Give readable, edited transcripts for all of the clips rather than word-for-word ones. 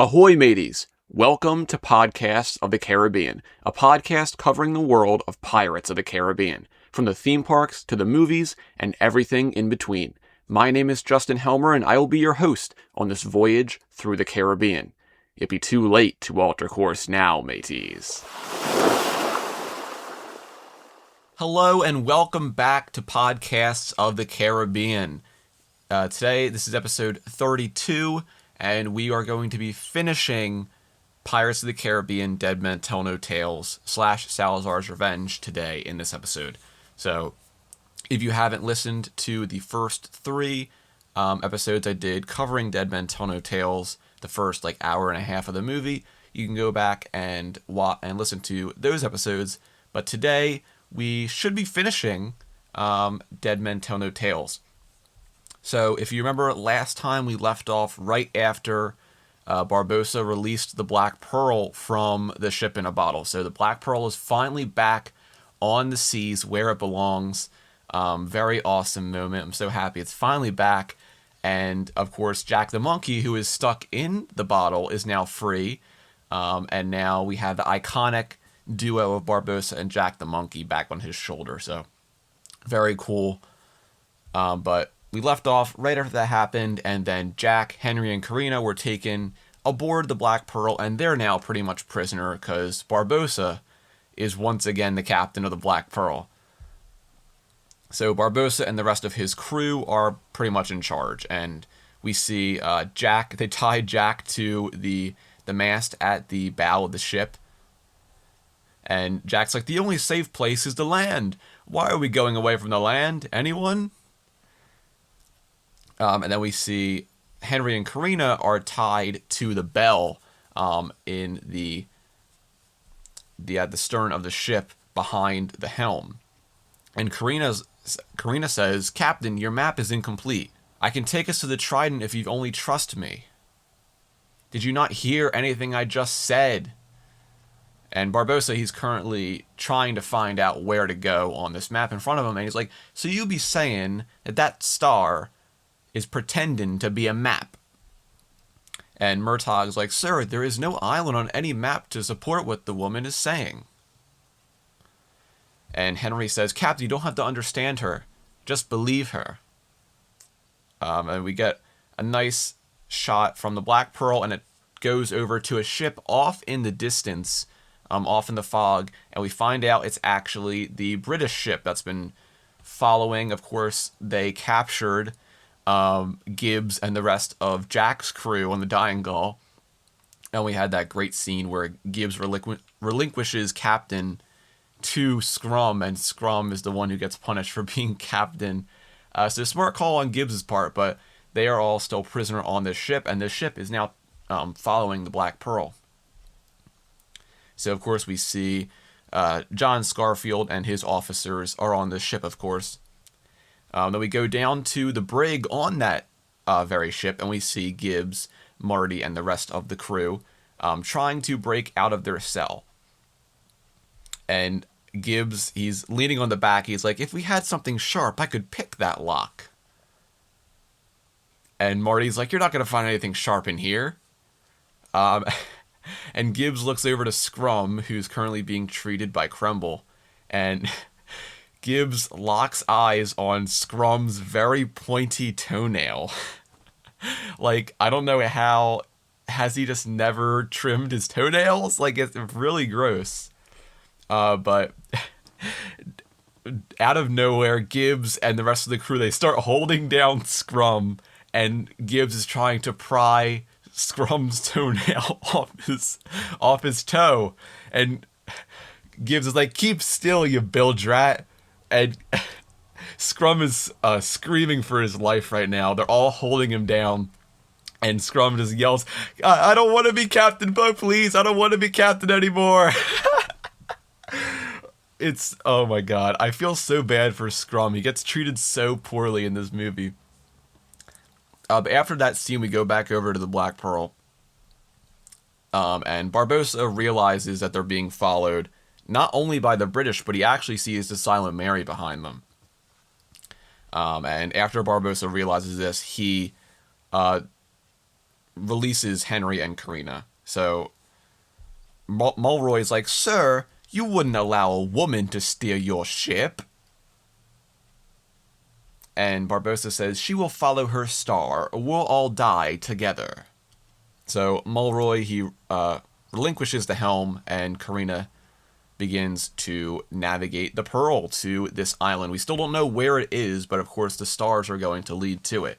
Ahoy, mateys! Welcome to Podcasts of the Caribbean, a podcast covering the world of Pirates of the Caribbean, from the theme parks to the movies and everything in between. My name is Justin Helmer, and I will be your host on this voyage through the Caribbean. It'd be too late to alter course now, mateys. Hello, and welcome back to Podcasts of the Caribbean. Today, this is episode 32, and we are going to be finishing Pirates of the Caribbean Dead Men Tell No Tales / Salazar's Revenge today in this episode. So, if you haven't listened to the first three episodes I did covering Dead Men Tell No Tales, the first hour and a half of the movie, you can go back and listen to those episodes. But today, we should be finishing Dead Men Tell No Tales. So, if you remember last time, we left off right after Barbossa released the Black Pearl from the ship in a bottle. So, the Black Pearl is finally back on the seas where it belongs. Very awesome moment. I'm so happy it's finally back. And, of course, Jack the Monkey, who is stuck in the bottle, is now free. And now we have the iconic duo of Barbossa and Jack the Monkey back on his shoulder. So, very cool. But we left off right after that happened, and then Jack, Henry, and Carina were taken aboard the Black Pearl, and they're now pretty much prisoner because Barbossa is once again the captain of the Black Pearl. So Barbossa and the rest of his crew are pretty much in charge, and we see Jack. They tie Jack to the mast at the bow of the ship, and Jack's like, the only safe place is the land. Why are we going away from the land? Anyone? And then we see Henry and Carina are tied to the bell in at the stern of the ship behind the helm. And Carina says, "Captain, your map is incomplete. I can take us to the Trident if you only trust me. Did you not hear anything I just said?" And Barbossa, he's currently trying to find out where to go on this map in front of him. And he's like, so you be saying that star is pretending to be a map? And Murtaugh's like, sir, there is no island on any map to support what the woman is saying. And Henry says, Captain, you don't have to understand her. Just believe her. And we get a nice shot from the Black Pearl, and it goes over to a ship off in the distance, off in the fog, and we find out it's actually the British ship that's been following. Of course, they captured Gibbs and the rest of Jack's crew on the Dying Gull, and we had that great scene where Gibbs relinquishes captain to Scrum, and Scrum is the one who gets punished for being captain. So smart call on Gibbs' part, but they are all still prisoner on this ship, and this ship is now following the Black Pearl. So of course we see John Scarfield and his officers are on the ship, of course. Then we go down to the brig on that very ship, and we see Gibbs, Marty, and the rest of the crew trying to break out of their cell. And Gibbs, he's leaning on the back. He's like, if we had something sharp, I could pick that lock. And Marty's like, you're not going to find anything sharp in here. And Gibbs looks over to Scrum, who's currently being treated by Kremble, and Gibbs locks eyes on Scrum's very pointy toenail. I don't know how. Has he just never trimmed his toenails? It's really gross. But out of nowhere, Gibbs and the rest of the crew, they start holding down Scrum, and Gibbs is trying to pry Scrum's toenail off his toe. And Gibbs is like, keep still, you bilge-rat. And Scrum is screaming for his life right now. They're all holding him down. And Scrum just yells, I don't want to be captain, but please, I don't want to be captain anymore. Oh my god. I feel so bad for Scrum. He gets treated so poorly in this movie. But after that scene, we go back over to the Black Pearl. And Barbossa realizes that they're being followed not only by the British, but he actually sees the Silent Mary behind them. And after Barbossa realizes this, he releases Henry and Carina. So Mulroy's like, "Sir, you wouldn't allow a woman to steer your ship." And Barbossa says, "She will follow her star, or we'll all die together." So Mulroy, he relinquishes the helm, and Carina begins to navigate the Pearl to this island. We still don't know where it is, but of course the stars are going to lead to it.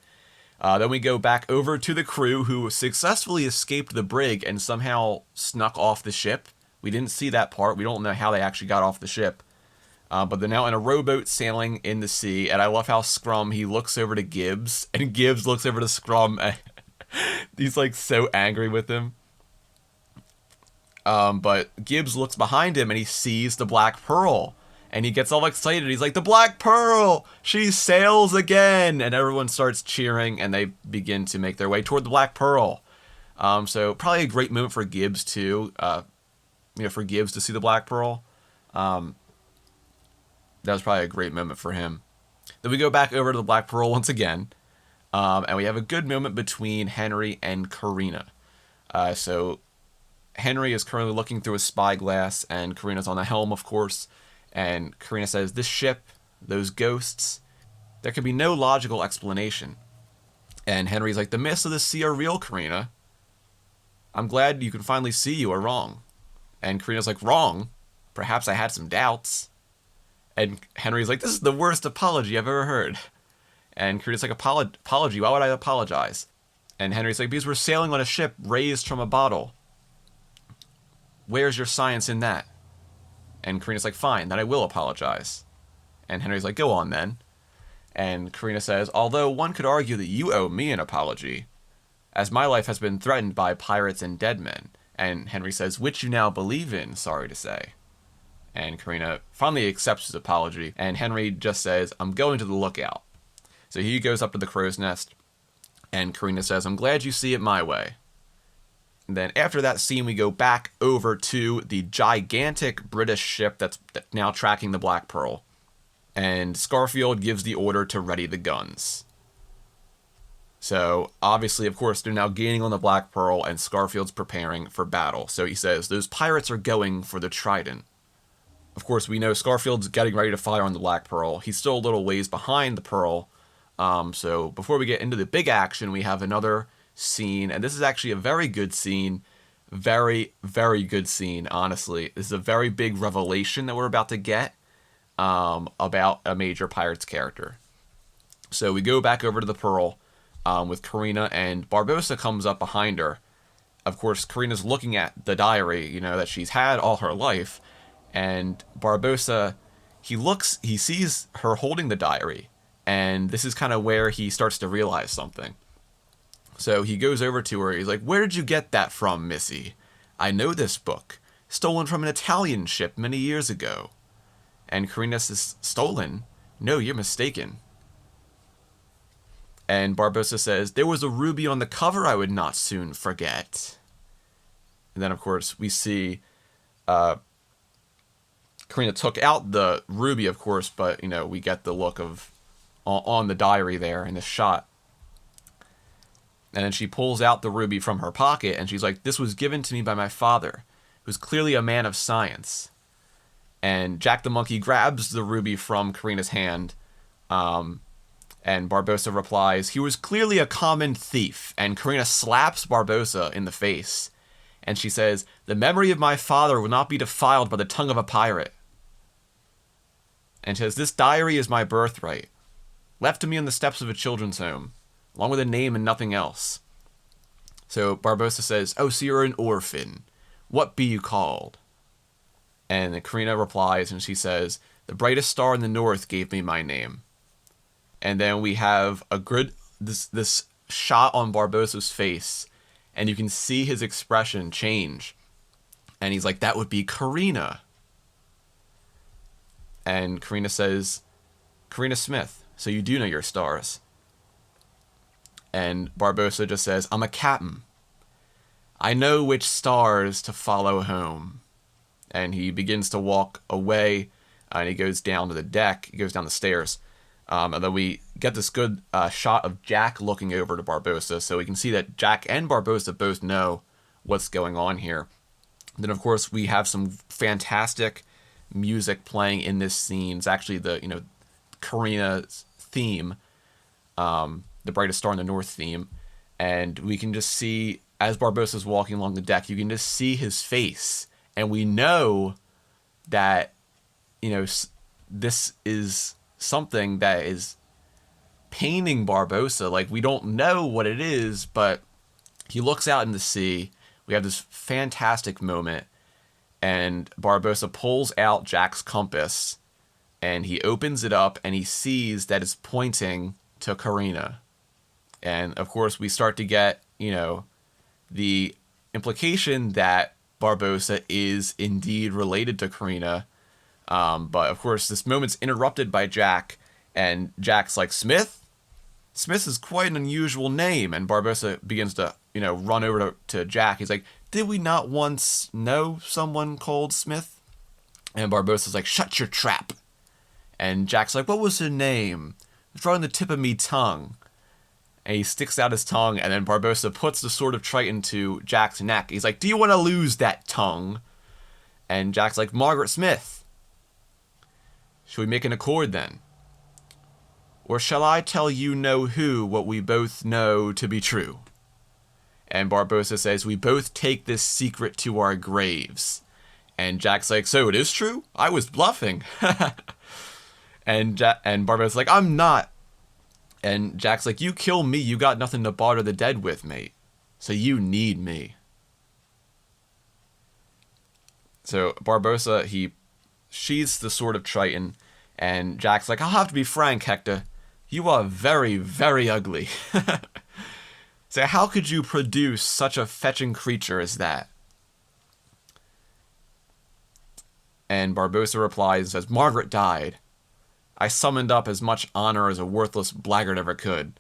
Then we go back over to the crew, who successfully escaped the brig and somehow snuck off the ship. We didn't see that part. We don't know how they actually got off the ship. But they're now in a rowboat sailing in the sea, and I love how Scrum, he looks over to Gibbs, and Gibbs looks over to Scrum, and he's like so angry with him. But Gibbs looks behind him, and he sees the Black Pearl, and he gets all excited. He's like, "The Black Pearl! She sails again!" And everyone starts cheering, and they begin to make their way toward the Black Pearl. So probably a great moment for Gibbs, too, for Gibbs to see the Black Pearl. That was probably a great moment for him. Then we go back over to the Black Pearl once again, and we have a good moment between Henry and Carina. So Henry is currently looking through a spyglass, and Carina's on the helm, of course. And Carina says, "This ship, those ghosts, there can be no logical explanation." And Henry's like, "The mists of the sea are real, Carina. I'm glad you can finally see you are wrong." And Carina's like, "Wrong? Perhaps I had some doubts." And Henry's like, "This is the worst apology I've ever heard." And Carina's like, "Apology? Why would I apologize?" And Henry's like, "Because we're sailing on a ship raised from a bottle. Where's your science in that?" And Carina's like, "Fine, then I will apologize." And Henry's like, "Go on then." And Carina says, "Although one could argue that you owe me an apology, as my life has been threatened by pirates and dead men." And Henry says, "Which you now believe in, sorry to say." And Carina finally accepts his apology, and Henry just says, "I'm going to the lookout." So he goes up to the crow's nest, and Carina says, "I'm glad you see it my way." And then after that scene, we go back over to the gigantic British ship that's now tracking the Black Pearl. And Scarfield gives the order to ready the guns. So, obviously, of course, they're now gaining on the Black Pearl, and Scarfield's preparing for battle. So he says, "Those pirates are going for the Trident." Of course, we know Scarfield's getting ready to fire on the Black Pearl. He's still a little ways behind the Pearl. So before we get into the big action, we have another scene. And this is actually a very good scene. Very, very good scene, honestly. This is a very big revelation that we're about to get about a major Pirates character. So we go back over to the Pearl with Carina, and Barbossa comes up behind her. Of course, Carina's looking at the diary, that she's had all her life. And Barbossa, he sees her holding the diary, and this is kind of where he starts to realize something. So he goes over to her, he's like, "Where did you get that from, Missy? I know this book, stolen from an Italian ship many years ago." And Carina says, "Stolen? No, you're mistaken." And Barbossa says, "There was a ruby on the cover I would not soon forget." And then, of course, we see Carina took out the ruby, of course, but, we get the look of on the diary there in this shot. And then she pulls out the ruby from her pocket, and she's like, "This was given to me by my father, who's clearly a man of science." And Jack the Monkey grabs the ruby from Carina's hand, and Barbossa replies, "He was clearly a common thief." And Carina slaps Barbossa in the face, and she says, "The memory of my father will not be defiled by the tongue of a pirate." And says, "This diary is my birthright, left to me on the steps of a children's home, along with a name and nothing else." So Barbossa says, "Oh, so you're an orphan. What be you called?" And Carina replies, and she says, "The brightest star in the north gave me my name." And then we have this shot on Barbossa's face, and you can see his expression change. And he's like, "That would be Carina." And Carina says, "Carina Smith, so you do know your stars." And Barbossa just says, "I'm a captain. I know which stars to follow home." And he begins to walk away, and he goes down to the deck. He goes down the stairs. And then we get this good shot of Jack looking over to Barbossa, so we can see that Jack and Barbossa both know what's going on here. Then, of course, we have some fantastic music playing in this scene. It's actually the, Carina's theme, the Brightest Star in the North theme. And we can just see, as Barbossa's walking along the deck, you can just see his face. And we know that, this is something that is paining Barbossa. Like, we don't know what it is, but he looks out in the sea. We have this fantastic moment, and Barbossa pulls out Jack's compass, and he opens it up, and he sees that it's pointing to Carina. And, of course, we start to get, the implication that Barbossa is indeed related to Carina. But, of course, this moment's interrupted by Jack, and Jack's like, Smith? Smith is quite an unusual name. And Barbossa begins to, run over to Jack. He's like, did we not once know someone called Smith? And Barbossa's like, shut your trap. And Jack's like, what was her name? It's right on the tip of me tongue. And he sticks out his tongue, and then Barbossa puts the sword of Triton to Jack's neck. He's like, do you want to lose that tongue? And Jack's like, Margaret Smith. Should we make an accord then? Or shall I tell you know who what we both know to be true? And Barbossa says, we both take this secret to our graves. And Jack's like, so it is true? I was bluffing. and Barbossa's like, I'm not. And Jack's like, you kill me, you got nothing to barter the dead with, mate. So you need me. So Barbossa, he sheathes the sword of Triton, and Jack's like, I'll have to be frank, Hector. You are very, very ugly. So how could you produce such a fetching creature as that? And Barbossa replies and says, Margaret died. I summoned up as much honor as a worthless blackguard ever could.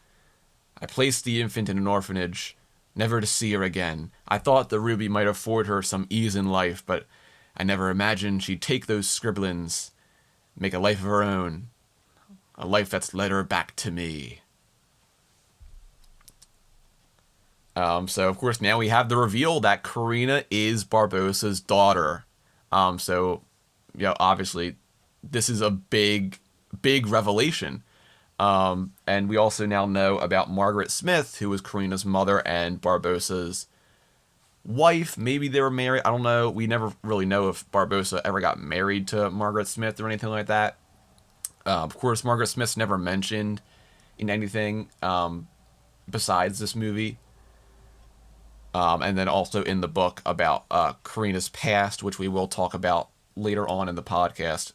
I placed the infant in an orphanage, never to see her again. I thought the ruby might afford her some ease in life, but I never imagined she'd take those scribblings, make a life of her own, a life that's led her back to me. So, of course, now we have the reveal that Carina is Barbossa's daughter. Obviously, this is a big revelation. And we also now know about Margaret Smith, who was Carina's mother and Barbossa's wife. Maybe they were married. I don't know. We never really know if Barbossa ever got married to Margaret Smith or anything like that. Of course, Margaret Smith's never mentioned in anything besides this movie. And then also in the book about Carina's past, which we will talk about later on in the podcast.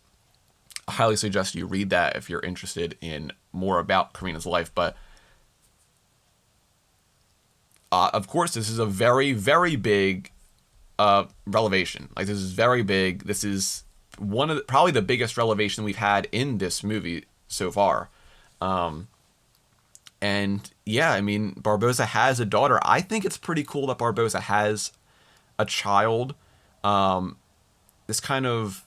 I highly suggest you read that if you're interested in more about Carina's life. But of course, this is a very, very big revelation. Like, this is very big. This is probably the biggest revelation we've had in this movie so far. And yeah, I mean, Barbossa has a daughter. I think it's pretty cool that Barbossa has a child. This kind of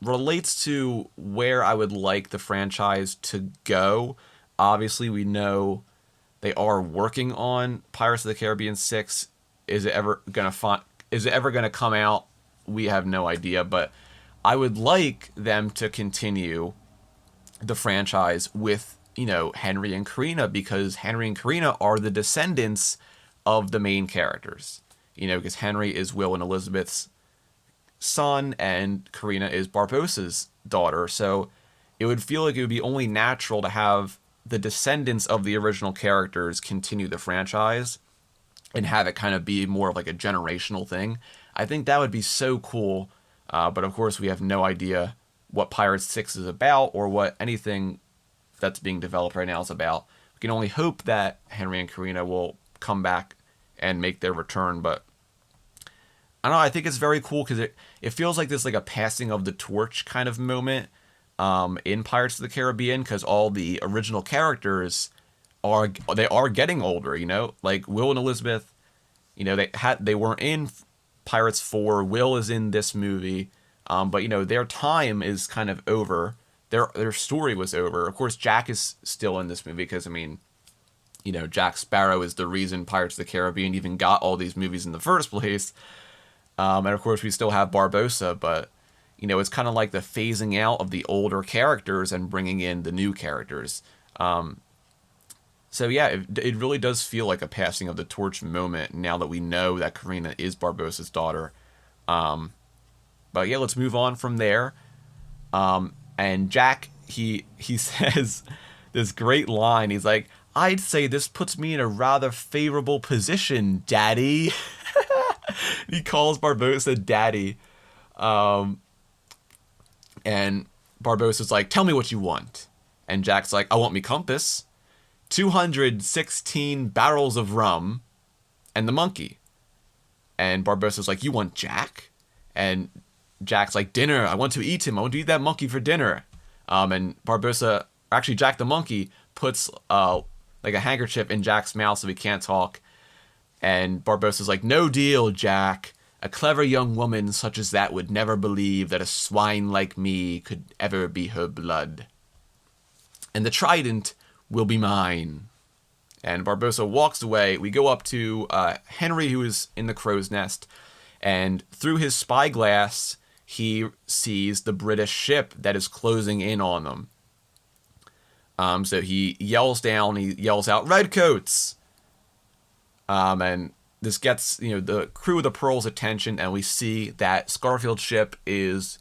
relates to where I would like the franchise to go. Obviously, we know they are working on Pirates of the Caribbean 6. Is it ever gonna come out? We have no idea, but I would like them to continue the franchise with, Henry and Carina, because Henry and Carina are the descendants of the main characters. Because Henry is Will and Elizabeth's son, and Carina is Barbossa's daughter. So it would feel like it would be only natural to have the descendants of the original characters continue the franchise and have it kind of be more of like a generational thing. I think that would be so cool. But of course, we have no idea what Pirates 6 is about or what anything that's being developed right now is about. We can only hope that Henry and Carina will come back and make their return. But I don't know, I think it's very cool because it feels like this, like a passing of the torch kind of moment in Pirates of the Caribbean, because all the original characters are getting older. Like Will and Elizabeth, they weren't in Pirates 4. Will is in this movie, but their time is kind of over. their story was over. Of course, Jack is still in this movie because, I mean, Jack Sparrow is the reason Pirates of the Caribbean even got all these movies in the first place. And of course, we still have Barbossa, but, it's kind of like the phasing out of the older characters and bringing in the new characters. So yeah, it really does feel like a passing of the torch moment now that we know that Carina is Barbossa's daughter. But yeah, let's move on from there. And Jack, he says this great line. He's like, "I'd say this puts me in a rather favorable position, Daddy." He calls Barbossa Daddy. And Barbossa's like, "Tell me what you want." And Jack's like, "I want me compass, 216 barrels of rum, and the monkey." And Barbossa's like, "You want Jack?" And Jack's like, "Dinner. I want to eat him. I want to eat that monkey for dinner." And Barbossa, actually Jack the monkey, puts like a handkerchief in Jack's mouth so he can't talk. And Barbossa's like, "No deal, Jack. A clever young woman such as that would never believe that a swine like me could ever be her blood. And the trident will be mine." And Barbossa walks away. We go up to Henry, who is in the crow's nest. And through his spyglass, he sees the British ship that is closing in on them. So he yells down, he yells out, "Redcoats!" And this gets, the crew of the Pearl's attention, and we see that Scarfield's ship is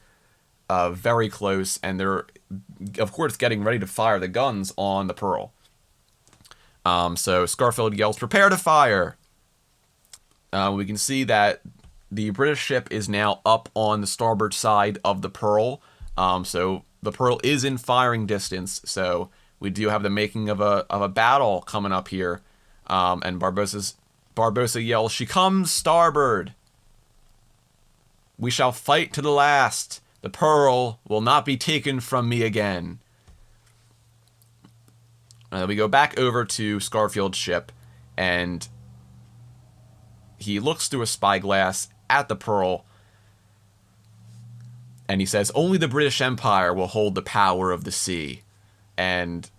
very close, and they're, of course, getting ready to fire the guns on the Pearl. So Scarfield yells, "Prepare to fire!" We can see that the British ship is now up on the starboard side of the Pearl. So the Pearl is in firing distance, so we do have the making of a battle coming up here. And Barbossa yells, "She comes starboard! We shall fight to the last. The Pearl will not be taken from me again." We go back over to Scarfield's ship, and he looks through a spyglass at the Pearl, and he says, "Only the British Empire will hold the power of the sea." And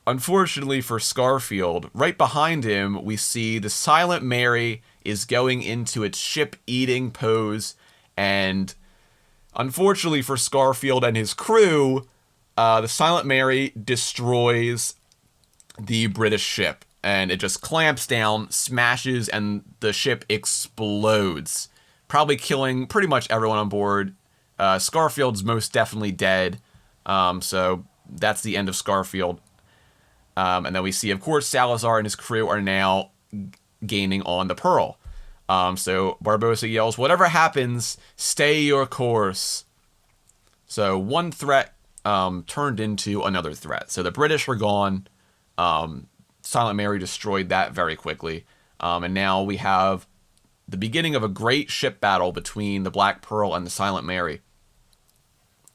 unfortunately for Scarfield, right behind him, we see the Silent Mary is going into its ship-eating pose, and unfortunately for Scarfield and his crew, the Silent Mary destroys the British ship, and it just clamps down, smashes, and the ship explodes, probably killing pretty much everyone on board. Scarfield's most definitely dead, so that's the end of Scarfield. And then we see, of course, Salazar and his crew are now gaining on the Pearl. So Barbossa yells, "Whatever happens, stay your course." So one threat turned into another threat. So the British were gone. Silent Mary destroyed that very quickly. And now we have the beginning of a great ship battle between the Black Pearl and the Silent Mary.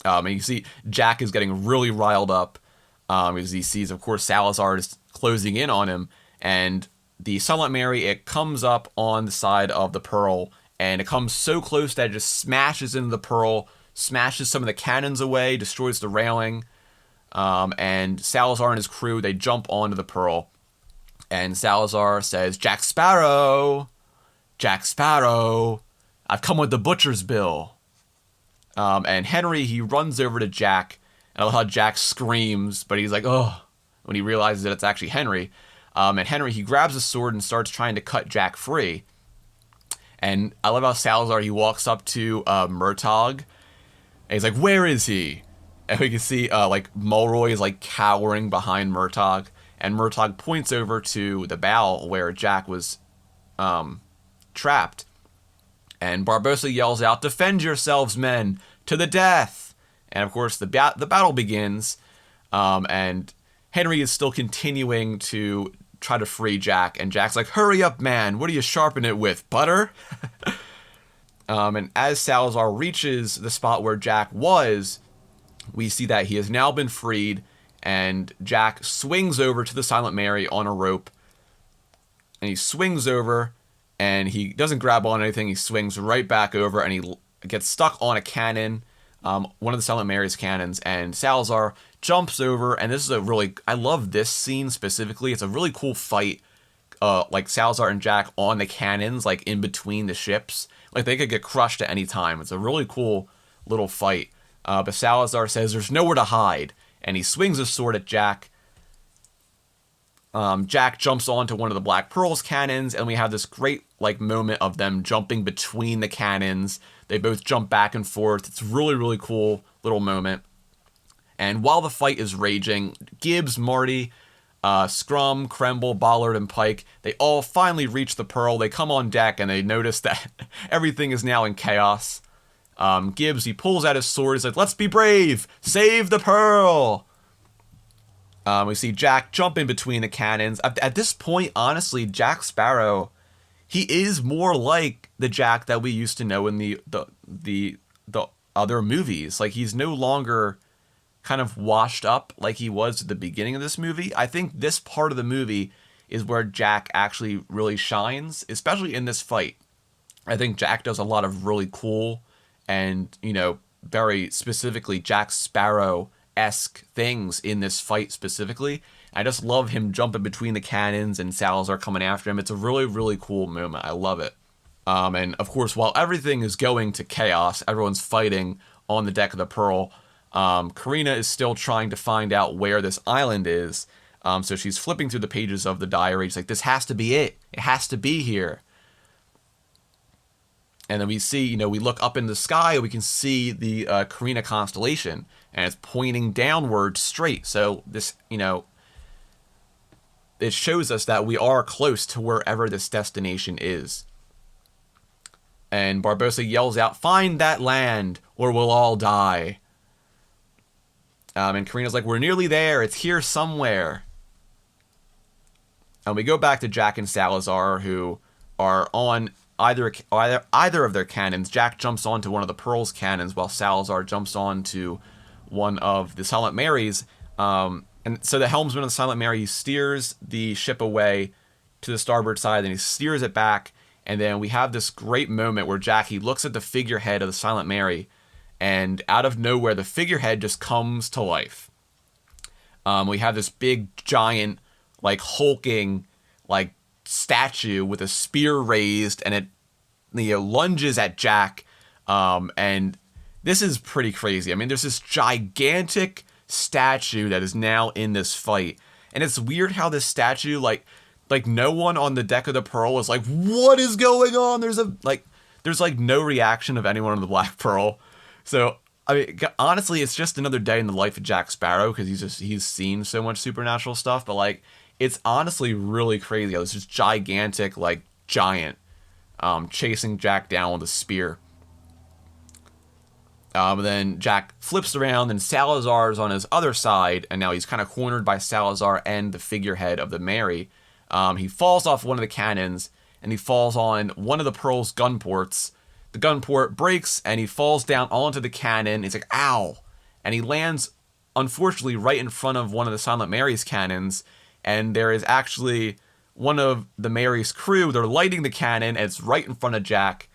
And you see Jack is getting really riled up as he sees, of course, Salazar is closing in on him. And the Silent Mary, it comes up on the side of the Pearl, and it comes so close that it just smashes into the Pearl, smashes some of the cannons away, destroys the railing. And Salazar and his crew, they jump onto the Pearl. And Salazar says, "Jack Sparrow! Jack Sparrow! I've come with the butcher's bill." And Henry, he runs over to Jack. And I love how Jack screams, but he's like, "Oh," when he realizes that it's actually Henry. And Henry, he grabs a sword and starts trying to cut Jack free. And I love how Salazar, he walks up to Murtaugh, and he's like, "Where is he?" And we can see Mulroy is cowering behind Murtaugh, and Murtaugh points over to the bow where Jack was trapped. And Barbossa yells out, "Defend yourselves, men, to the death!" And of course, the battle begins, and Henry is still continuing to try to free Jack, and Jack's like, "Hurry up, man, what do you sharpen it with, butter?" And as Salazar reaches the spot where Jack was, we see that he has now been freed, and Jack swings over to the Silent Mary on a rope, and he swings over, and he doesn't grab on anything, he swings right back over, and he gets stuck on a cannon, one of the Silent Mary's cannons, and Salazar jumps over, and this is I love this scene specifically. It's a really cool fight, like Salazar and Jack on the cannons, like in between the ships. Like they could get crushed at any time. It's a really cool little fight. But Salazar says there's nowhere to hide, and he swings his sword at Jack. Jack jumps onto one of the Black Pearl's cannons, and we have this great like moment of them jumping between the cannons. They both jump back and forth. It's really, really cool little moment. And while the fight is raging, Gibbs, Marty, Scrum, Kremble, Bollard, and Pike, they all finally reach the Pearl. They come on deck, and they notice that everything is now in chaos. Gibbs, he pulls out his sword. He's like, let's be brave! Save the Pearl! We see Jack jump in between the cannons. At this point, honestly, Jack Sparrow, he is more like the Jack that we used to know in the other movies. Like, he's no longer kind of washed up like he was at the beginning of this movie. I think this part of the movie is where Jack actually really shines, especially in this fight. I think Jack does a lot of really cool and, very specifically Jack Sparrow-esque things in this fight specifically. I just love him jumping between the cannons and Salazar coming after him. It's a really, really cool moment. I love it. And of course, while everything is going to chaos, everyone's fighting on the deck of the Pearl. Carina is still trying to find out where this island is. So she's flipping through the pages of the diary. She's like, this has to be it. It has to be here. And then we see, we look up in the sky and we can see the Carina constellation. And it's pointing downward straight. So this, it shows us that we are close to wherever this destination is. And Barbossa yells out, find that land or we'll all die. And Carina's like, we're nearly there. It's here somewhere. And we go back to Jack and Salazar, who are on either of their cannons. Jack jumps onto one of the Pearl's cannons while Salazar jumps onto one of the Silent Mary's. And so the helmsman of the Silent Mary steers the ship away to the starboard side, and he steers it back. And then we have this great moment where Jack, he looks at the figurehead of the Silent Mary, and out of nowhere, the figurehead just comes to life. We have this big, giant, like, hulking, like, statue with a spear raised, and it lunges at Jack. And this is pretty crazy. I mean, there's this gigantic statue that is now in this fight. And it's weird how this statue, like no one on the deck of the Pearl was like, what is going on? There's no reaction of anyone on the Black Pearl. So, I mean, honestly, it's just another day in the life of Jack Sparrow, because he's seen so much supernatural stuff, but, like, it's honestly really crazy how this is gigantic, like, giant, chasing Jack down with a spear. Then Jack flips around, and Salazar's on his other side, and now he's kind of cornered by Salazar and the figurehead of the Mary. He falls off one of the cannons, and he falls on one of the Pearl's gun ports. The gun port breaks, and he falls down onto the cannon. He's like, ow! And he lands, unfortunately, right in front of one of the Silent Mary's cannons, and there is actually one of the Mary's crew. They're lighting the cannon, and it's right in front of Jack.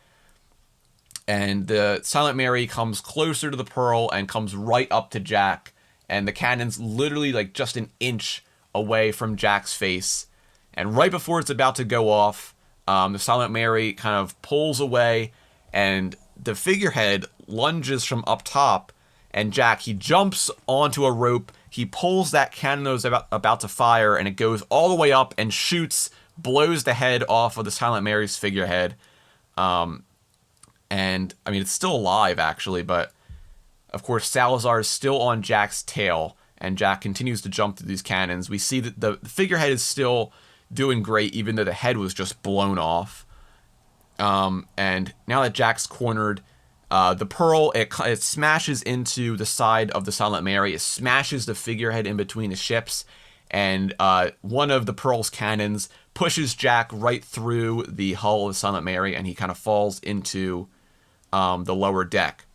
And the Silent Mary comes closer to the Pearl and comes right up to Jack. And the cannon's literally like just an inch away from Jack's face. And right before it's about to go off, the Silent Mary kind of pulls away, and the figurehead lunges from up top. And Jack, he jumps onto a rope. He pulls that cannon that was about to fire, and it goes all the way up and shoots, blows the head off of the Silent Mary's figurehead. And, I mean, it's still alive, actually, but, of course, Salazar is still on Jack's tail, and Jack continues to jump through these cannons. We see that the figurehead is still doing great, even though the head was just blown off. And now that Jack's cornered, the Pearl, it smashes into the side of the Silent Mary. It smashes the figurehead in between the ships, and one of the Pearl's cannons pushes Jack right through the hull of the Silent Mary, and he kind of falls into the lower deck.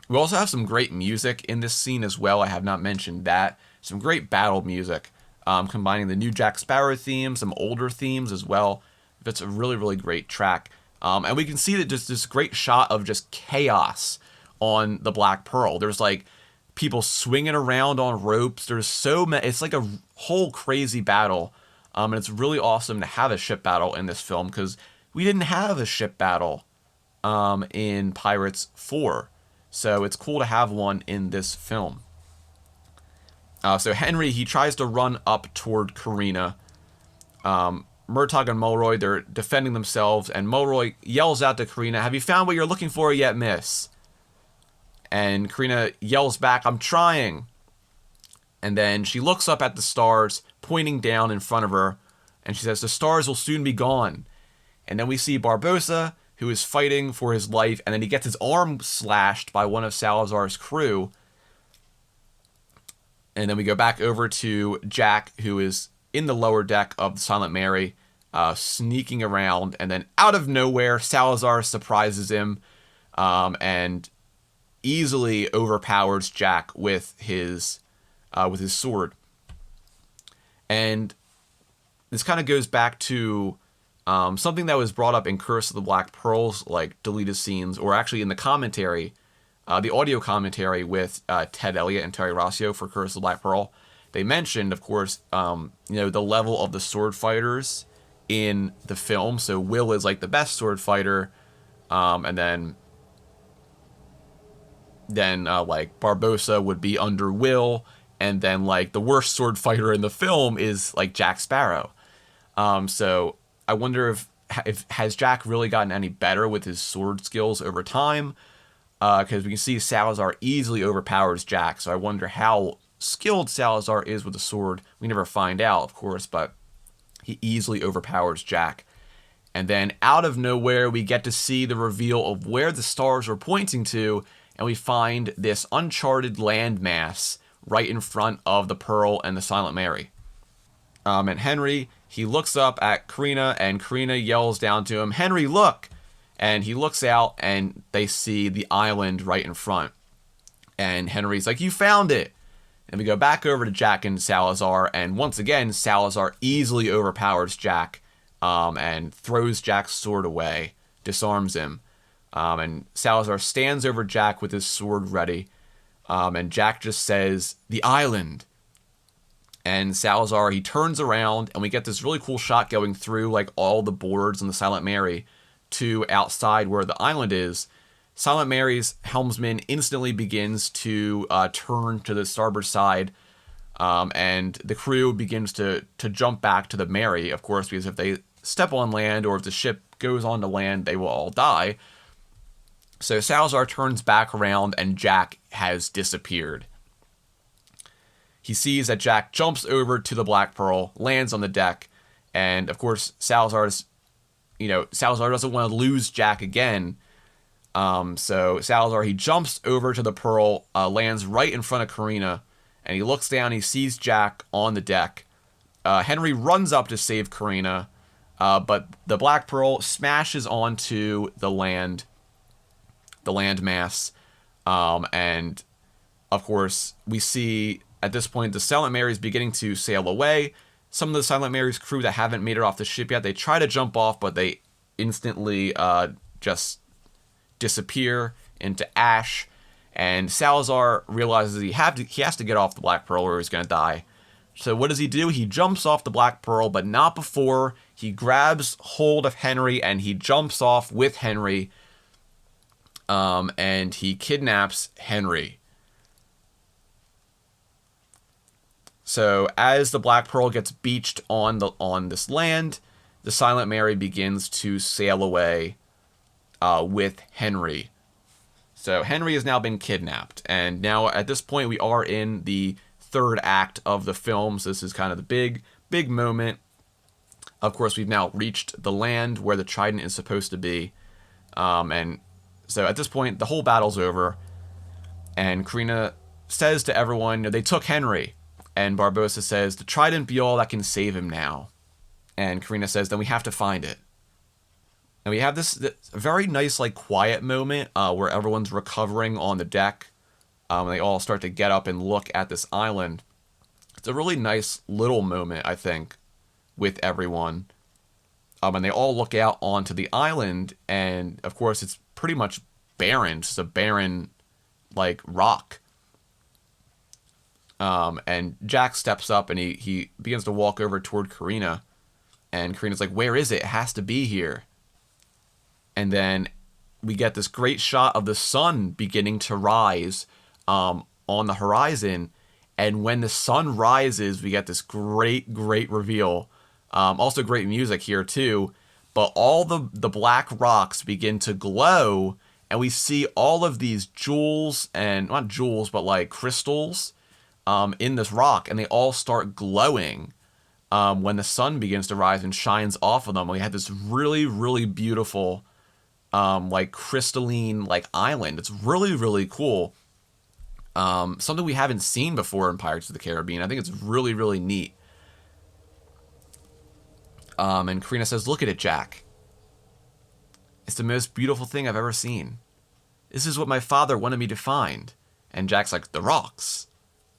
We also have some great music in this scene as well. I have not mentioned that. Some great battle music, combining the new Jack Sparrow theme, some older themes as well. It's a really, really great track. And we can see that just this great shot of just chaos on the Black Pearl. There's like people swinging around on ropes. There's so many. It's like a whole crazy battle. And it's really awesome to have a ship battle in this film because we didn't have a ship battle in Pirates 4. So it's cool to have one in this film. So Henry, he tries to run up toward Carina. Murtagh and Mulroy, they're defending themselves, and Mulroy yells out to Carina, "Have you found what you're looking for yet, miss?" And Carina yells back, "I'm trying." And then she looks up at the stars, pointing down in front of her, and she says, "The stars will soon be gone." And then we see Barbossa, who is fighting for his life, and then he gets his arm slashed by one of Salazar's crew. And then we go back over to Jack, who is in the lower deck of the Silent Mary, sneaking around, and then out of nowhere, Salazar surprises him, and easily overpowers Jack with his sword. And this kind of goes back to something that was brought up in Curse of the Black Pearls, like deleted scenes, or actually in the commentary, the audio commentary with Ted Elliott and Terry Rossio for Curse of the Black Pearl. They mentioned, of course, the level of the sword fighters in the film. So Will is like the best sword fighter, and then like Barbossa would be under Will, and then like the worst sword fighter in the film is like Jack Sparrow. So I wonder if has Jack really gotten any better with his sword skills over time? Because we can see Salazar easily overpowers Jack. So I wonder how skilled Salazar is with the sword. We never find out, of course, but he easily overpowers Jack. And then out of nowhere, we get to see the reveal of where the stars were pointing to, and we find this uncharted landmass right in front of the Pearl and the Silent Mary. And Henry, he looks up at Carina, and Carina yells down to him, "Henry, look!" And he looks out, and they see the island right in front. And Henry's like, "You found it!" And we go back over to Jack and Salazar, and once again, Salazar easily overpowers Jack, and throws Jack's sword away, disarms him. And Salazar stands over Jack with his sword ready, and Jack just says, "The island." And Salazar, he turns around, and we get this really cool shot going through like all the boards in the Silent Mary to outside where the island is. Silent Mary's helmsman instantly begins to turn to the starboard side, and the crew begins to jump back to the Mary, of course, because if they step on land or if the ship goes on to land, they will all die. So Salazar turns back around, and Jack has disappeared. He sees that Jack jumps over to the Black Pearl, lands on the deck, and of course Salazar doesn't want to lose Jack again. So Salazar, he jumps over to the Pearl, lands right in front of Carina, and he looks down, he sees Jack on the deck. Henry runs up to save Carina, but the Black Pearl smashes onto the landmass, and of course we see at this point the Silent Mary is beginning to sail away. Some of the Silent Mary's crew that haven't made it off the ship yet, they try to jump off, but they instantly just disappear into ash. And Salazar realizes he has to get off the Black Pearl or he's going to die. So what does he do? He jumps off the Black Pearl, but not before he grabs hold of Henry, and he jumps off with Henry, and he kidnaps Henry. So as the Black Pearl gets beached on this land, the Silent Mary begins to sail away with Henry. So Henry has now been kidnapped, and now at this point we are in the third act of the film. So this is kind of the big moment. Of course, we've now reached the land where the Trident is supposed to be, and so at this point the whole battle's over, and Carina says to everyone, they took Henry. And Barbossa says, "The Trident be all that can save him now." And Carina says, "Then we have to find it." And we have this very nice, like, quiet moment where everyone's recovering on the deck. They all start to get up and look at this island. It's a really nice little moment, I think, with everyone. And they all look out onto the island, and of course it's pretty much barren. It's a barren like rock. And Jack steps up and he begins to walk over toward Carina. And Carina's like, where is it? It has to be here. And then we get this great shot of the sun beginning to rise on the horizon. And when the sun rises, we get this great reveal. Also great music here too. But all the black rocks begin to glow. And we see all of these jewels, and not jewels, but like crystals in this rock. And they all start glowing when the sun begins to rise and shines off of them. We had this really beautiful like crystalline like island. It's really cool. Something we haven't seen before in Pirates of the Caribbean. I think it's really neat. And Carina says, look at it, Jack. It's the most beautiful thing I've ever seen. This is what my father wanted me to find. And Jack's like, the rocks.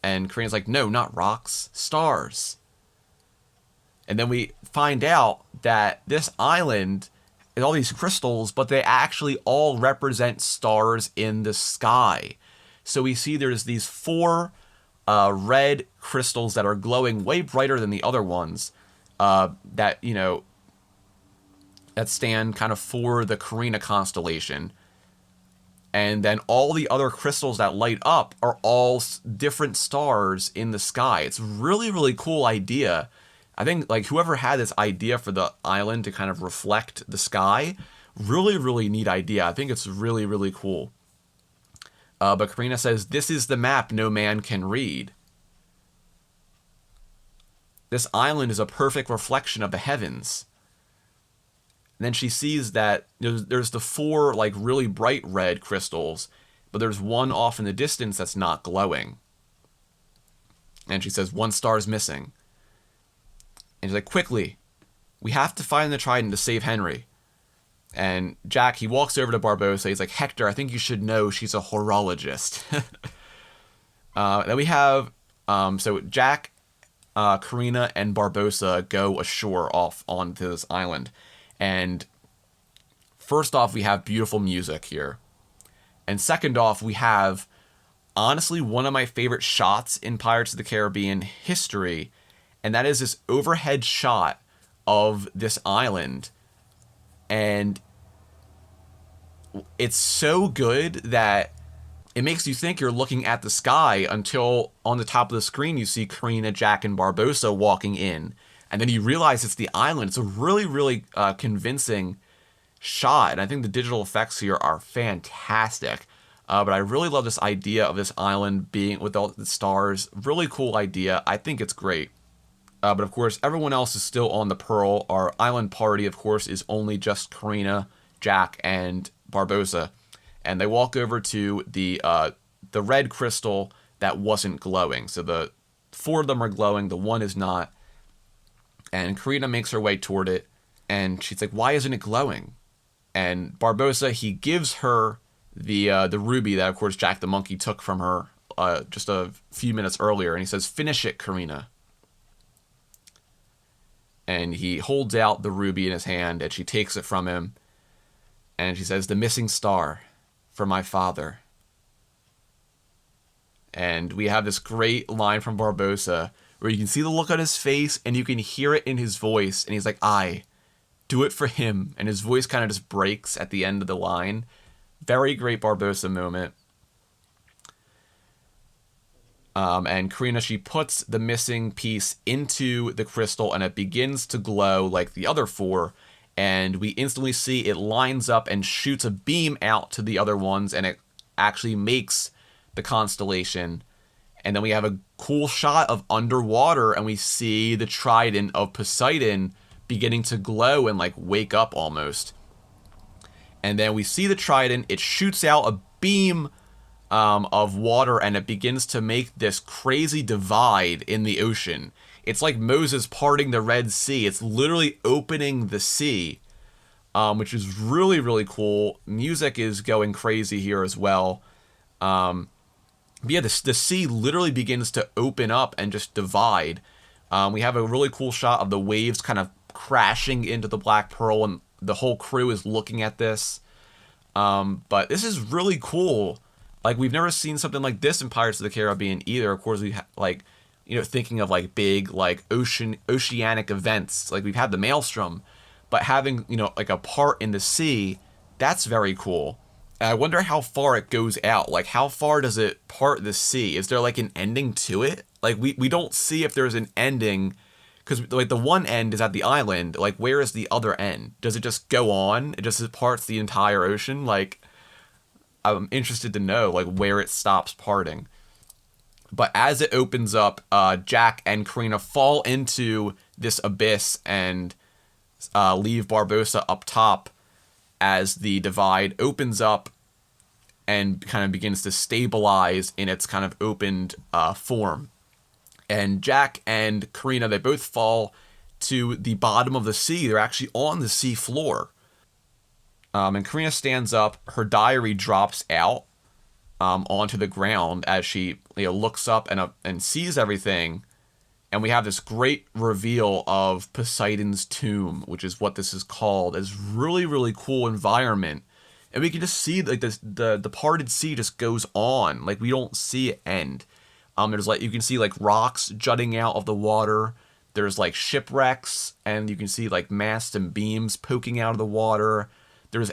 And Carina's like, no, not rocks, stars. And then we find out that this island is all these crystals, but they actually all represent stars in the sky. So we see there's these 4 red crystals that are glowing way brighter than the other ones that, you know, that stand kind of for the Carina constellation. And then all the other crystals that light up are all different stars in the sky. It's really cool idea. I think like whoever had this idea for the island to kind of reflect the sky, really neat idea. I think it's really cool. But Carina says, this is the map no man can read. This island is a perfect reflection of the heavens. And then she sees that there's the 4 like really bright red crystals, but there's one off in the distance that's not glowing. And she says, one star's missing. And she's like, quickly, we have to find the Trident to save Henry. And Jack, he walks over to Barbossa. He's like, Hector, I think you should know she's a horologist. Then we have, so Jack, Carina, and Barbossa go ashore off onto this island. And first off, we have beautiful music here. And second off, we have, honestly, one of my favorite shots in Pirates of the Caribbean history. And that is this overhead shot of this island. And it's so good that it makes you think you're looking at the sky until on the top of the screen you see Carina, Jack, and Barbossa walking in. And then you realize it's the island. It's a really convincing shot. And I think the digital effects here are fantastic. But I really love this idea of this island being with all the stars. Really cool idea. I think it's great. But of course, everyone else is still on the Pearl. Our island party, of course, is only just Carina, Jack, and Barbossa. And they walk over to the red crystal that wasn't glowing. So the 4 of them are glowing. The one is not. And Carina makes her way toward it. And she's like, why isn't it glowing? And Barbossa, he gives her the ruby that, of course, Jack the Monkey took from her just a few minutes earlier. And he says, finish it, Carina. And he holds out the ruby in his hand, and she takes it from him. And she says, the missing star for my father. And we have this great line from Barbossa where you can see the look on his face and you can hear it in his voice. And he's like, I do it for him. And his voice kind of just breaks at the end of the line. Very great Barbossa moment. And Carina, she puts the missing piece into the crystal and it begins to glow like the other 4. And we instantly see it lines up and shoots a beam out to the other ones, and it actually makes the constellation. And then we have a cool shot of underwater, and we see the Trident of Poseidon beginning to glow and like wake up almost. And then we see the Trident, it shoots out a beam of water, and it begins to make this crazy divide in the ocean. It's like Moses parting the Red Sea. It's literally opening the sea, which is really cool. Music is going crazy here as well. But yeah, the sea literally begins to open up and just divide. We have a really cool shot of the waves kind of crashing into the Black Pearl, and the whole crew is looking at this. But this is really cool. Like, we've never seen something like this in Pirates of the Caribbean either. Of course, like, thinking of like big like oceanic events. Like, we've had the Maelstrom, but having like a part in the sea, that's very cool. And I wonder how far it goes out. Like, how far does it part the sea? Is there like an ending to it? Like, we don't see if there's an ending, because like the one end is at the island. Like, where is the other end? Does it just go on? It just parts the entire ocean? Like, I'm interested to know like where it stops parting. But as it opens up, Jack and Carina fall into this abyss and leave Barbossa up top as the divide opens up and kind of begins to stabilize in its kind of opened form. And Jack and Carina, they both fall to the bottom of the sea. They're actually on the sea floor. And Carina stands up. Her diary drops out onto the ground as she looks up and sees everything. And we have this great reveal of Poseidon's tomb, which is what this is called. It's really, really cool environment. And we can just see like this, the parted sea just goes on. Like, we don't see it end. There's like, you can see like rocks jutting out of the water. There's like shipwrecks, and you can see like masts and beams poking out of the water. There's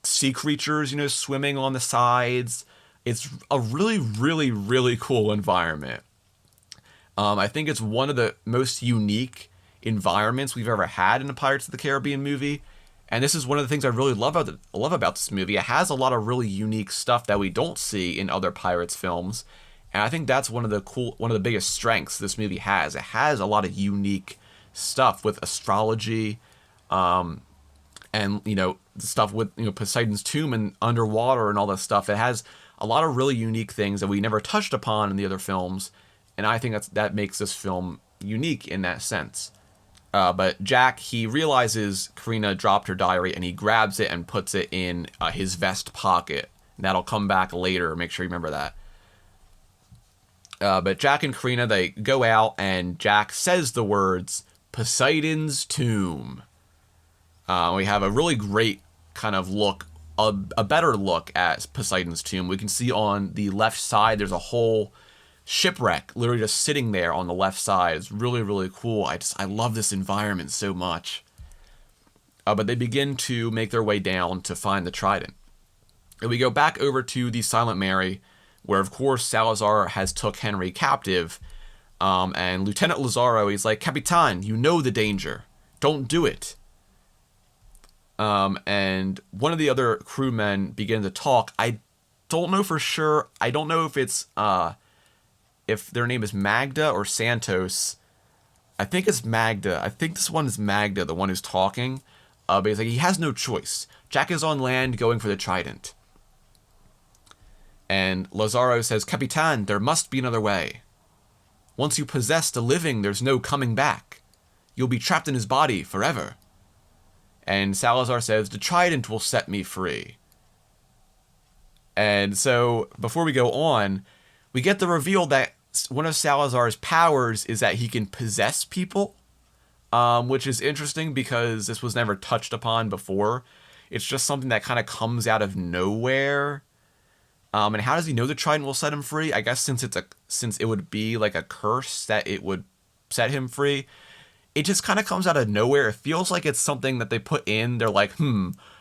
sea creatures, swimming on the sides. It's a really, really, really cool environment. I think it's one of the most unique environments we've ever had in a Pirates of the Caribbean movie. And this is one of the things I really love about this movie. It has a lot of really unique stuff that we don't see in other Pirates films. And I think that's one of the biggest strengths this movie has. It has a lot of unique stuff with astrology, and stuff with Poseidon's tomb and underwater and all this stuff. It has a lot of really unique things that we never touched upon in the other films, and I think that makes this film unique in that sense. But Jack, he realizes Carina dropped her diary, and he grabs it and puts it in his vest pocket. And that'll come back later. Make sure you remember that. But Jack and Carina, they go out, and Jack says the words, Poseidon's tomb. We have a really great kind of look, a better look at Poseidon's tomb. We can see on the left side, there's a whole shipwreck literally just sitting there on the left side. It's really, really cool. I love this environment so much. But they begin to make their way down to find the Trident. And we go back over to the Silent Mary, where of course Salazar has took Henry captive. And Lieutenant Lazaro, he's like, Capitan, you know the danger. Don't do it. And one of the other crewmen begin to talk. I don't know for sure. I don't know if it's if their name is Magda or Santos. I think it's Magda. I think this one is Magda, the one who's talking. But he's like, he has no choice. Jack is on land going for the Trident. And Lazaro says, Capitan, there must be another way. Once you possess the living, there's no coming back. You'll be trapped in his body forever. And Salazar says, the Trident will set me free. And so, before we go on, we get the reveal that one of Salazar's powers is that he can possess people, which is interesting because this was never touched upon before. It's just something that kind of comes out of nowhere. And how does he know the Trident will set him free? I guess since it would be like a curse that it would set him free. It just kind of comes out of nowhere. It feels like it's something that they put in. They're like,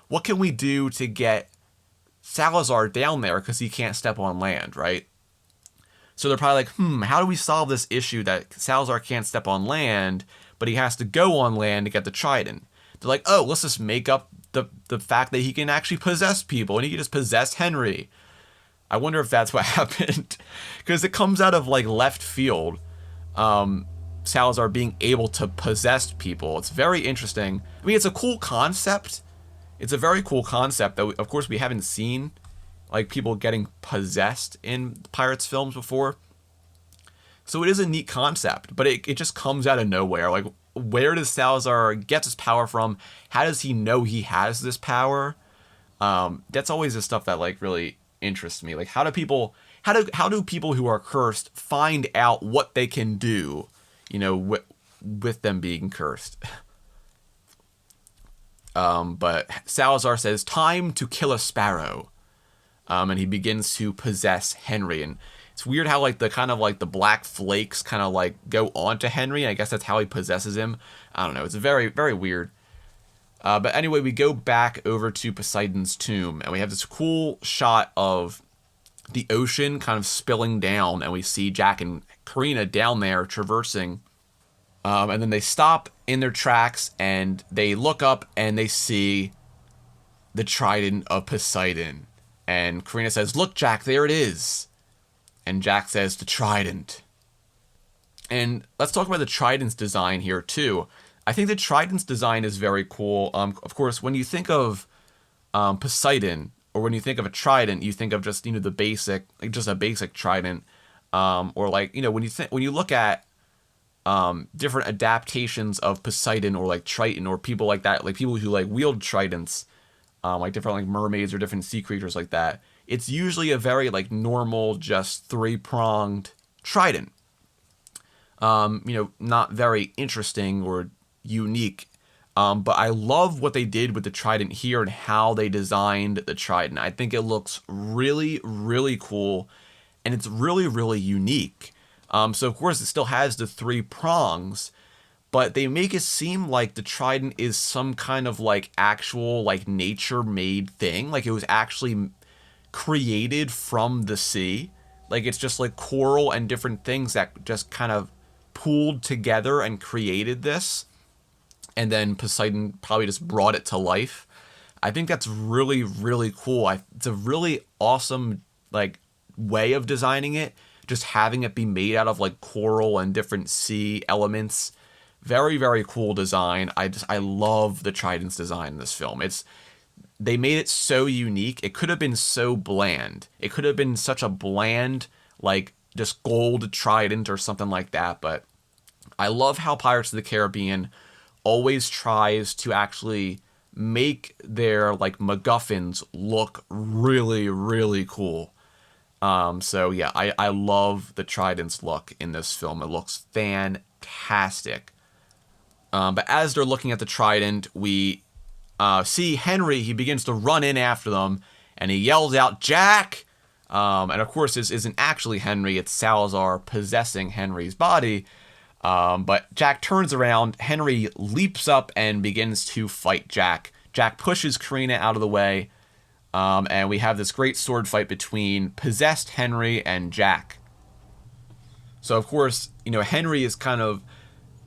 what can we do to get Salazar down there because he can't step on land, right? So they're probably like, how do we solve this issue that Salazar can't step on land, but he has to go on land to get the Trident? They're like, oh, let's just make up the fact that he can actually possess people, and he can just possess Henry. I wonder if that's what happened, because it comes out of like left field. Salazar being able to possess people. It's very interesting. I mean, it's a cool concept. It's a very cool concept that, of course, we haven't seen like people getting possessed in Pirates films before. So it is a neat concept, but it just comes out of nowhere. Like, where does Salazar get this power from? How does he know he has this power? That's always the stuff that like really interests me. Like, how do people who are cursed find out what they can do, with them being cursed? But Salazar says, time to kill a sparrow. and he begins to possess Henry. And it's weird how like the kind of like the black flakes kind of like go onto Henry. I guess that's how he possesses him. I don't know. It's very, very weird. But anyway, we go back over to Poseidon's tomb, and we have this cool shot of the ocean kind of spilling down, and we see Jack and Carina down there traversing. And then they stop in their tracks, and they look up, and they see the Trident of Poseidon. And Carina says, "Look, Jack, there it is." And Jack says, "The Trident." And let's talk about the Trident's design here, too. I think the Trident's design is very cool. Of course, when you think of Poseidon, or when you think of a trident, you think of just, the basic, like just a basic trident. Or like, when you look at different adaptations of Poseidon, or like Triton, or people like that, like people who like wield tridents, like different like mermaids or different sea creatures like that, it's usually a very like normal, just three-pronged trident. Not very interesting or unique. But I love what they did with the trident here and how they designed the trident. I think it looks really, really cool, and it's really, really unique. So of course it still has the three prongs, but they make it seem like the trident is some kind of like actual like nature-made thing. Like it was actually created from the sea. Like it's just like coral and different things that just kind of pooled together and created this. And then Poseidon probably just brought it to life. I think that's really, really cool. It's a really awesome like way of designing it. Just having it be made out of like coral and different sea elements. Very, very cool design. I love the Trident's design in this film. They made it so unique. It could have been so bland. It could have been such a bland, like just gold trident or something like that. But I love how Pirates of the Caribbean always tries to actually make their like MacGuffins look really, really cool. So yeah, I love the Trident's look in this film. It looks fantastic. But as they're looking at the Trident, we see Henry. He begins to run in after them, and he yells out, "Jack!" And of course, this isn't actually Henry. It's Salazar possessing Henry's body. But Jack turns around, Henry leaps up and begins to fight Jack. Jack pushes Carina out of the way, and we have this great sword fight between possessed Henry and Jack. So of course, Henry is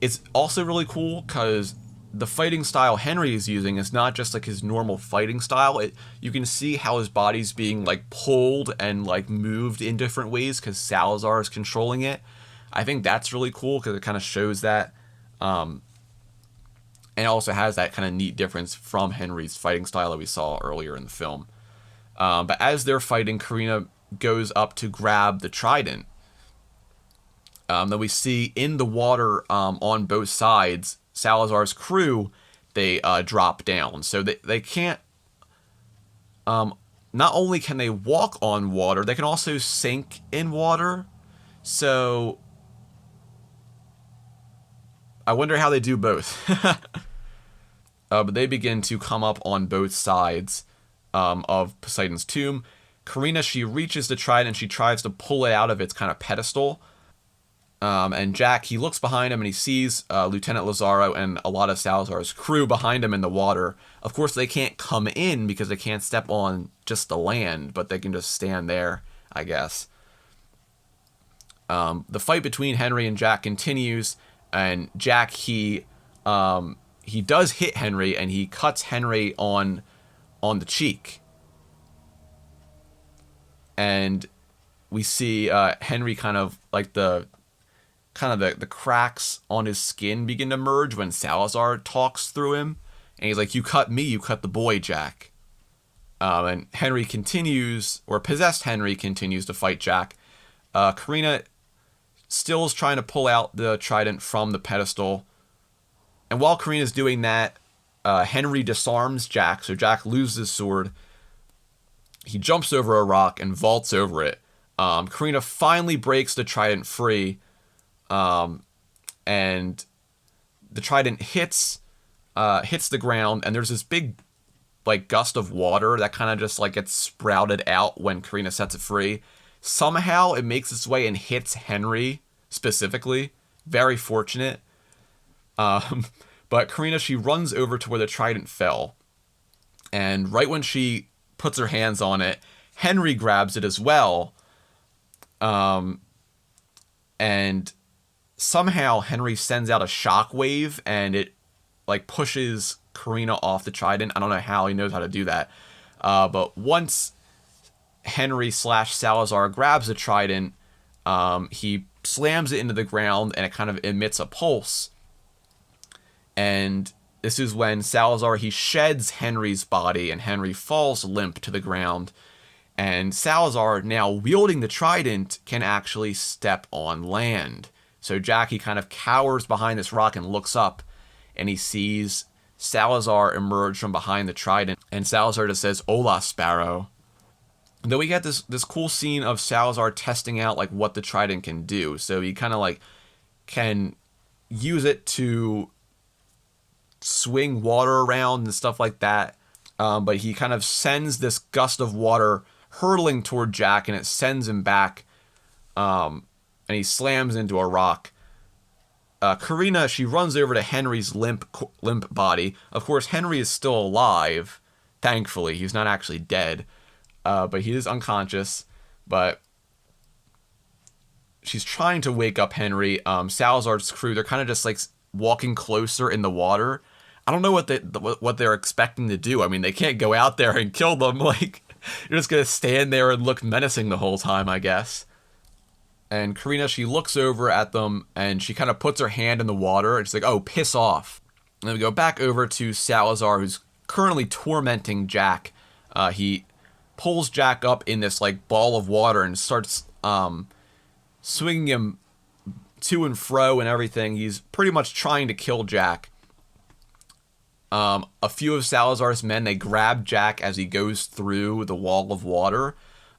it's also really cool because the fighting style Henry is using is not just like his normal fighting style. You can see how his body's being like pulled and like moved in different ways because Salazar is controlling it. I think that's really cool because it kind of shows that. And it also has that kind of neat difference from Henry's fighting style that we saw earlier in the film. But as they're fighting, Carina goes up to grab the trident. Then we see in the water on both sides, Salazar's crew, they drop down. So they can't... not only can they walk on water, they can also sink in water. So I wonder how they do both. But they begin to come up on both sides of Poseidon's tomb. Carina, she reaches the trident and she tries to pull it out of its kind of pedestal. And Jack, he looks behind him and he sees Lieutenant Lazaro and a lot of Salazar's crew behind him in the water. Of course, they can't come in because they can't step on just the land, but they can just stand there, I guess. The fight between Henry and Jack continues, and Jack, he does hit Henry, and he cuts Henry on the cheek. And we see Henry kind of the cracks on his skin begin to merge when Salazar talks through him. And he's like, "You cut me, you cut the boy, Jack." And Henry continues, or possessed Henry continues to fight Jack. Carina still is trying to pull out the trident from the pedestal. And while Carina's doing that, Henry disarms Jack, so Jack loses his sword. He jumps over a rock and vaults over it. Carina finally breaks the trident free, and the trident hits the ground, and there's this big like gust of water that kind of just like gets sprouted out when Carina sets it free. Somehow it makes its way and hits Henry specifically. Very fortunate. But Carina, she runs over to where the trident fell. And right when she puts her hands on it, Henry grabs it as well. And somehow Henry sends out a shockwave and it like pushes Carina off the trident. I don't know how he knows how to do that. But once Henry / Salazar grabs the trident, he slams it into the ground and it kind of emits a pulse. And this is when Salazar, he sheds Henry's body and Henry falls limp to the ground. And Salazar, now wielding the trident, can actually step on land. So Jackie kind of cowers behind this rock and looks up, and he sees Salazar emerge from behind the trident. And Salazar just says, "Hola, Sparrow." And then we get this cool scene of Salazar testing out like what the trident can do. So he kind of like can use it to swing water around and stuff like that. But he kind of sends this gust of water hurtling toward Jack, and it sends him back, and he slams into a rock. Carina, she runs over to Henry's limp body. Of course, Henry is still alive. Thankfully, he's not actually dead, but he is unconscious. But she's trying to wake up Henry. Salazar's crew, they're kind of just like walking closer in the water. I don't know what they're expecting to do. I mean, they can't go out there and kill them. Like, you're just gonna stand there and look menacing the whole time, I guess. And Carina, she looks over at them and she kind of puts her hand in the water and she's like, "Oh, piss off." And then we go back over to Salazar, who's currently tormenting Jack. He pulls Jack up in this like ball of water and starts swinging him to and fro and everything. He's pretty much trying to kill Jack. A few of Salazar's men, they grab Jack as he goes through the wall of water.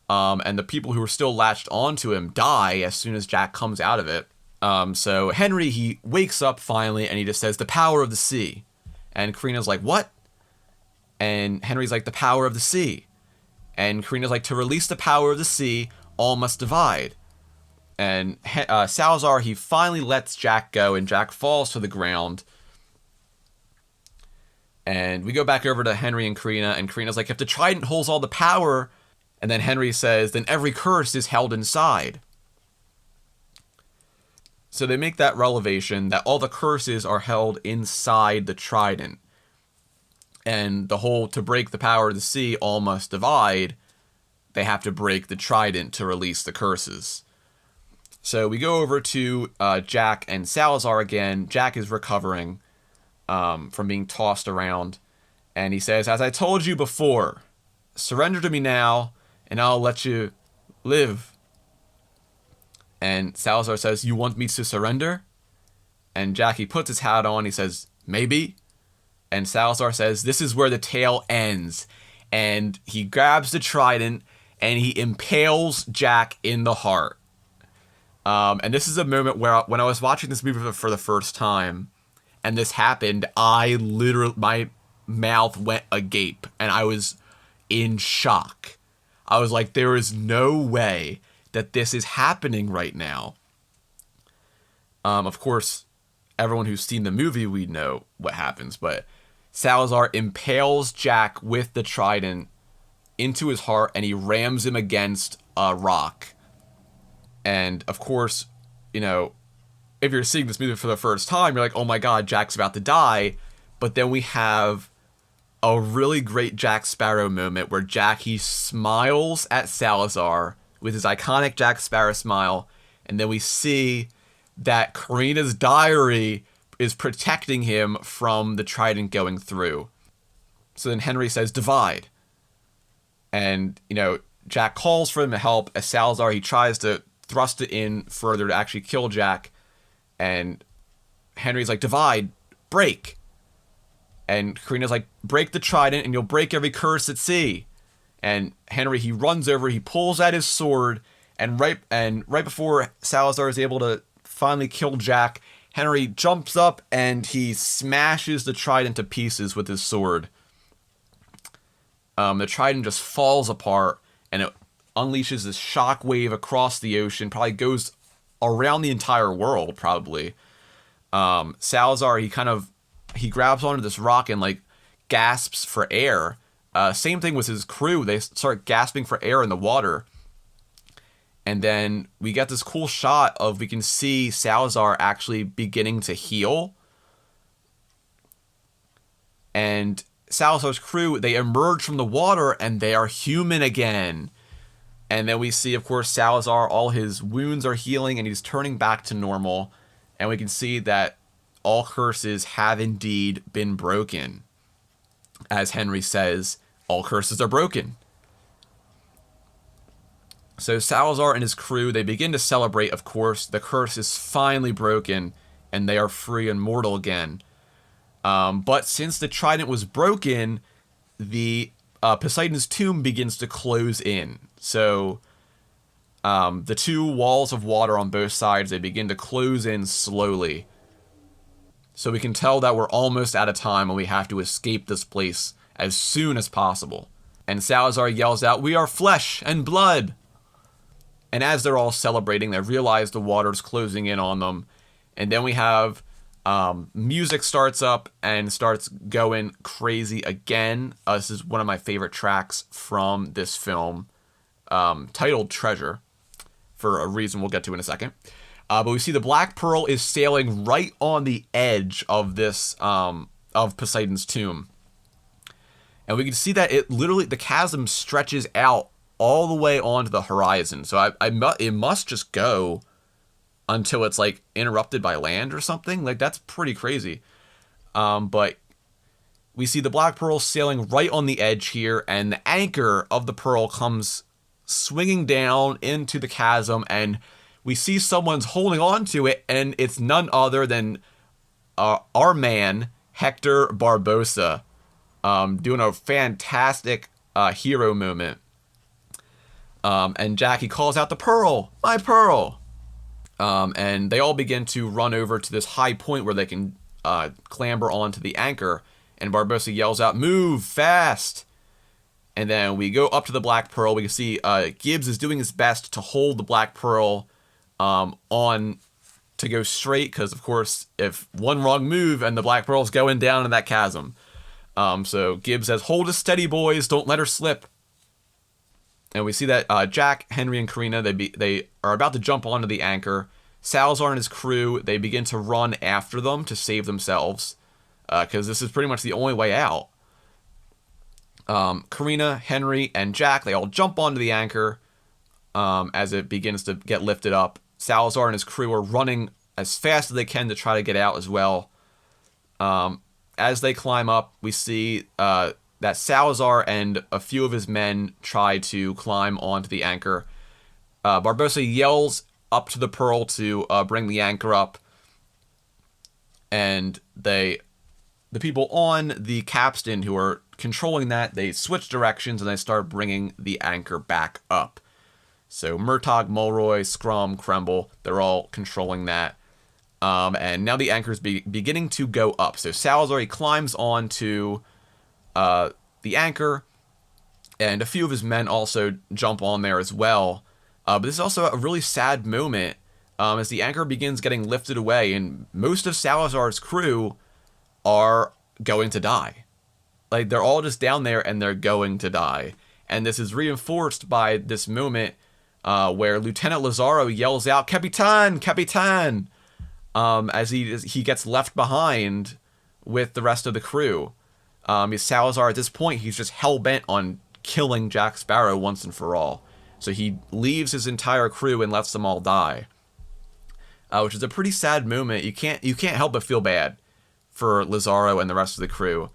And the people who are still latched onto him die as soon as Jack comes out of it. So Henry, he wakes up finally and he just says, "The power of the sea." And Carina's like, "What?" And Henry's like, "The power of the sea." And Carina's like, "To release the power of the sea, all must divide." And Salazar, he finally lets Jack go and Jack falls to the ground. And we go back over to Henry and Carina's like, "If the trident holds all the power," and then Henry says, "then every curse is held inside." So they make that revelation that all the curses are held inside the trident. And the whole, to break the power of the sea, all must divide, they have to break the trident to release the curses. So we go over to Jack and Salazar again. Jack is recovering from being tossed around. And he says, "As I told you before, surrender to me now, and I'll let you live." And Salazar says, "You want me to surrender?" And Jackie puts his hat on. He says, "Maybe." And Salazar says, "This is where the tale ends." And he grabs the trident and he impales Jack in the heart. And this is a moment where when I was watching this movie for the first time and this happened, my mouth went agape and I was in shock. I was like, there is no way that this is happening right now. Of course, everyone who's seen the movie, we know what happens, but Salazar impales Jack with the trident into his heart and he rams him against a rock. And of course, you know, if you're seeing this movie for the first time, you're like, "Oh my God, Jack's about to die." But then we have a really great Jack Sparrow moment where Jack, he smiles at Salazar with his iconic Jack Sparrow smile. And then we see that Carina's diary is protecting him from the trident going through. So then Henry says, "Divide." And, you know, Jack calls for him to help as Salazar, he tries to thrust it in further to actually kill Jack. And Henry's like, "Divide, break." And Carina's like, "Break the trident and you'll break every curse at sea." And Henry, he runs over, he pulls out his sword, and right before Salazar is able to finally kill Jack, Henry jumps up and he smashes the trident to pieces with his sword. the Trident just falls apart, and it unleashes this shock wave across the ocean, probably goes around the entire world, probably. Salazar, he grabs onto this rock and like gasps for air. Same thing with his crew. They start gasping for air in the water. And then we get this cool shot of, we can see Salazar actually beginning to heal. And Salazar's crew, they emerge from the water and they are human again. And then we see, of course, Salazar, all his wounds are healing and he's turning back to normal. And we can see that all curses have indeed been broken. As Henry says, all curses are broken. So Salazar and his crew, they begin to celebrate, of course. The curse is finally broken and they are free and mortal again. But since the Trident was broken, the Poseidon's tomb begins to close in. So the two walls of water on both sides, they begin to close in slowly. So we can tell that we're almost out of time and we have to escape this place as soon as possible. And Salazar yells out, "We are flesh and blood!" And as they're all celebrating, they realize the water's closing in on them. And then we have music starts up and starts going crazy again. This is one of my favorite tracks from this film, titled Treasure, for a reason we'll get to in a second. But we see the Black Pearl is sailing right on the edge of this, of Poseidon's tomb. And we can see that the chasm stretches out all the way onto the horizon. So it must just go until it's like interrupted by land or something. Like, that's pretty crazy. But we see the Black Pearl sailing right on the edge here, and the anchor of the Pearl comes swinging down into the chasm, and we see someone's holding on to it, and it's none other than our man, Hector Barbossa, doing a fantastic hero moment. And Jackie calls out, "The Pearl! My Pearl!" And they all begin to run over to this high point where they can clamber onto the anchor. And Barbossa yells out, "Move fast!" And then we go up to the Black Pearl. We can see Gibbs is doing his best to hold the Black Pearl on to go straight, because, of course, if one wrong move and the Black Pearl's going down in that chasm. So Gibbs says, "Hold us steady, boys. Don't let her slip." And we see that Jack, Henry, and Carina, they are about to jump onto the anchor. Salazar and his crew, they begin to run after them to save themselves, because this is pretty much the only way out. Carina, Henry, and Jack, they all jump onto the anchor as it begins to get lifted up. Salazar and his crew are running as fast as they can to try to get out as well. As they climb up, we see that Salazar and a few of his men try to climb onto the anchor. Barbossa yells up to the Pearl to bring the anchor up, and the people on the capstan who are controlling that, they switch directions and they start bringing the anchor back up. So Murtagh, Mulroy, Scrum, Kremble, they're all controlling that. And now the anchor is beginning to go up. So Salazar, he climbs onto the anchor, and a few of his men also jump on there as well. But this is also a really sad moment as the anchor begins getting lifted away, and most of Salazar's crew are going to die. Like, they're all just down there and they're going to die. And this is reinforced by this moment where Lieutenant Lazaro yells out, "Capitan! Capitan!" As he gets left behind with the rest of the crew. Salazar, at this point, he's just hell-bent on killing Jack Sparrow once and for all. So he leaves his entire crew and lets them all die. Which is a pretty sad moment. You can't help but feel bad for Lazaro and the rest of the crew.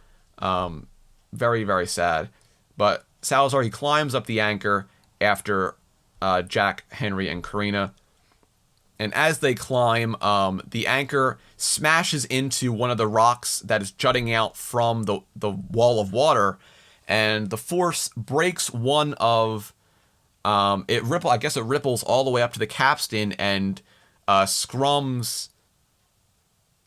Very, very sad. But Salazar, he climbs up the anchor after Jack, Henry, and Carina. And as they climb, the anchor smashes into one of the rocks that is jutting out from the wall of water, and the force breaks one of it ripples all the way up to the capstan, and Scrum's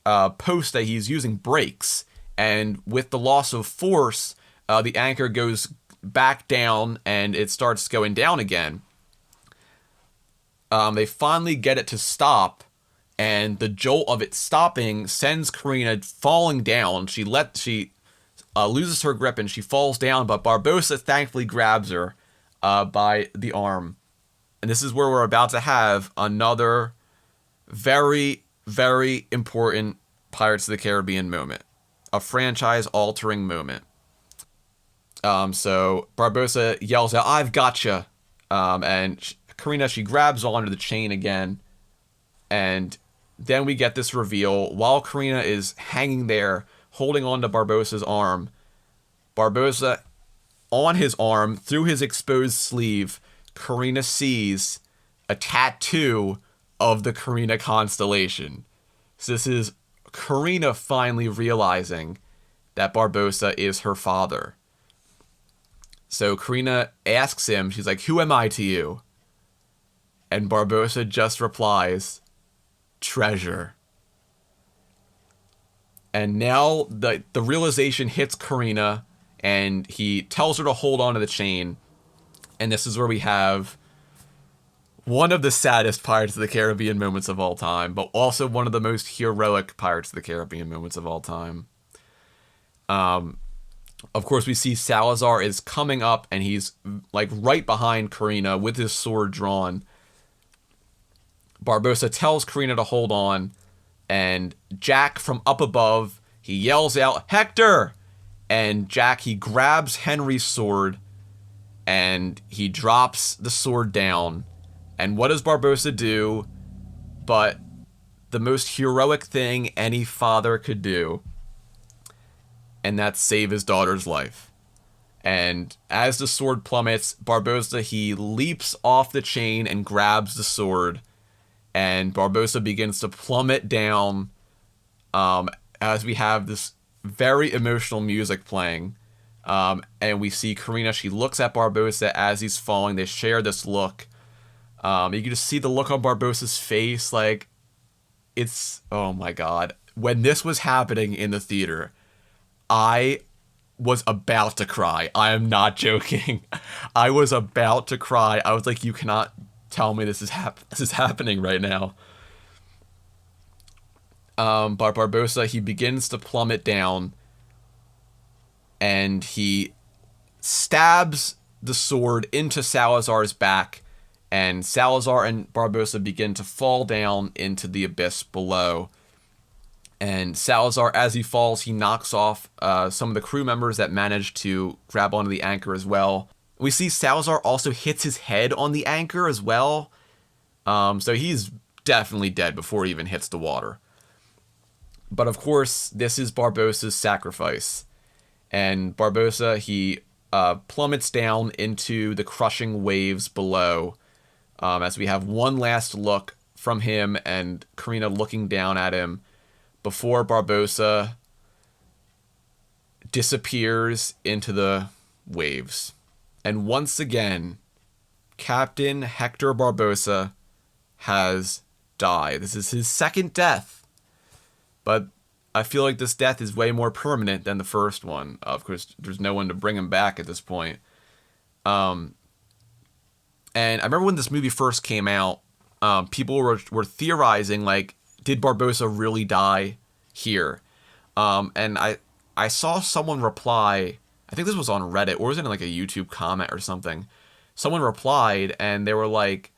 post that he's using breaks, and with the loss of force, the anchor goes back down and it starts going down again. They finally get it to stop, and the jolt of it stopping sends Carina falling down. She loses her grip and she falls down, but Barbossa thankfully grabs her by the arm. And this is where we're about to have another very, very important Pirates of the Caribbean moment. A franchise-altering moment. So Barbossa yells out, "I've gotcha!" And Carina, she grabs onto the chain again. And then we get this reveal. While Carina is hanging there, holding onto Barbossa's arm, Barbossa, on his arm, through his exposed sleeve, Carina sees a tattoo of the Carina constellation. So this is Carina finally realizing that Barbossa is her father. So Carina asks him, she's like, "Who am I to you?" And Barbossa just replies, "Treasure." And now the realization hits Carina, and he tells her to hold on to the chain. And this is where we have one of the saddest Pirates of the Caribbean moments of all time, but also one of the most heroic Pirates of the Caribbean moments of all time. Of course, we see Salazar is coming up, and he's like right behind Carina with his sword drawn. Barbossa tells Carina to hold on, and Jack from up above, he yells out, "Hector!" And Jack, he grabs Henry's sword, and he drops the sword down. And what does Barbossa do but the most heroic thing any father could do? And that's save his daughter's life. And as the sword plummets, Barbossa, he leaps off the chain and grabs the sword. And Barbossa begins to plummet down as we have this very emotional music playing. And we see Carina, she looks at Barbossa as he's falling. They share this look. You can just see the look on Barbossa's face. Like, it's, oh my God. When this was happening in the theater, I was about to cry. I am not joking. I was about to cry. I was like, you cannot tell me this is happening right now. But Barbossa, he begins to plummet down, and he stabs the sword into Salazar's back, and Salazar and Barbossa begin to fall down into the abyss below. And Salazar, as he falls, he knocks off some of the crew members that managed to grab onto the anchor as well. We see Salazar also hits his head on the anchor as well. So he's definitely dead before he even hits the water. But of course, this is Barbossa's sacrifice. And Barbossa, he plummets down into the crushing waves below, as we have one last look from him and Carina looking down at him before Barbossa disappears into the waves. And once again, Captain Hector Barbossa has died. This is his second death, but I feel like this death is way more permanent than the first one. Of course, there's no one to bring him back at this point. And I remember when this movie first came out, people were theorizing, like, did Barbossa really die here? And I saw someone reply, I think this was on Reddit, or was it in like a YouTube comment or something? Someone replied, and they were like,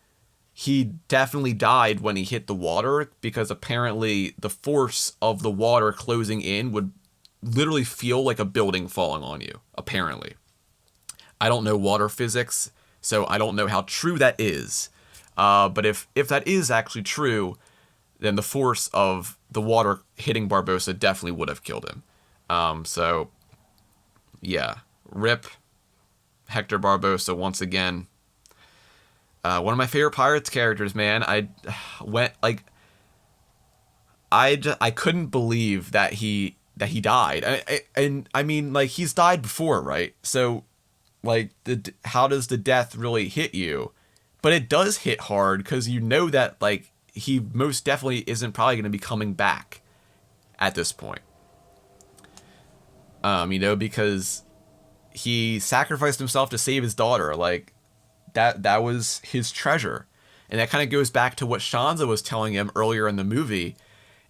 he definitely died when he hit the water, because apparently the force of the water closing in would literally feel like a building falling on you, apparently. I don't know water physics, so I don't know how true that is. But if that is actually true, then the force of the water hitting Barbossa definitely would have killed him. So, yeah. RIP Hector Barbossa once again. One of my favorite Pirates characters, man. I couldn't believe that he died. And I mean, like, he's died before, right? So, like, how does the death really hit you? But it does hit hard, because you know that, like, he most definitely isn't probably going to be coming back at this point. Because he sacrificed himself to save his daughter. Like, that was his treasure. And that kind of goes back to what Shanza was telling him earlier in the movie.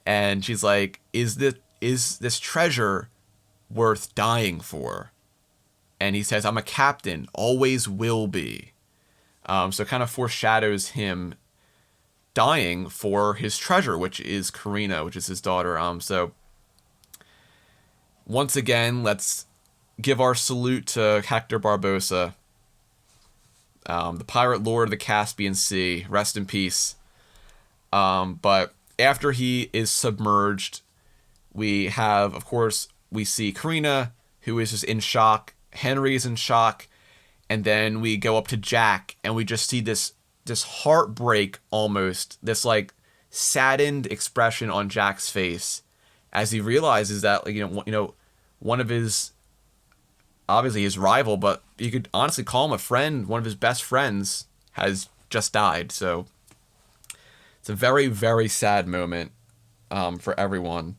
And she's like, is this treasure worth dying for? And he says, I'm a captain, always will be. So it kind of foreshadows him dying for his treasure, which is Carina, which is his daughter. So once again, let's give our salute to Hector Barbossa, the pirate lord of the Caspian Sea. Rest in peace. But after he is submerged, we see Carina, who is just in shock. Henry is in shock. And then we go up to Jack, and we just see this heartbreak almost, this like saddened expression on Jack's face as he realizes that, one of his, obviously his rival, but you could honestly call him a friend, one of his best friends, has just died. So it's a very, very sad moment for everyone.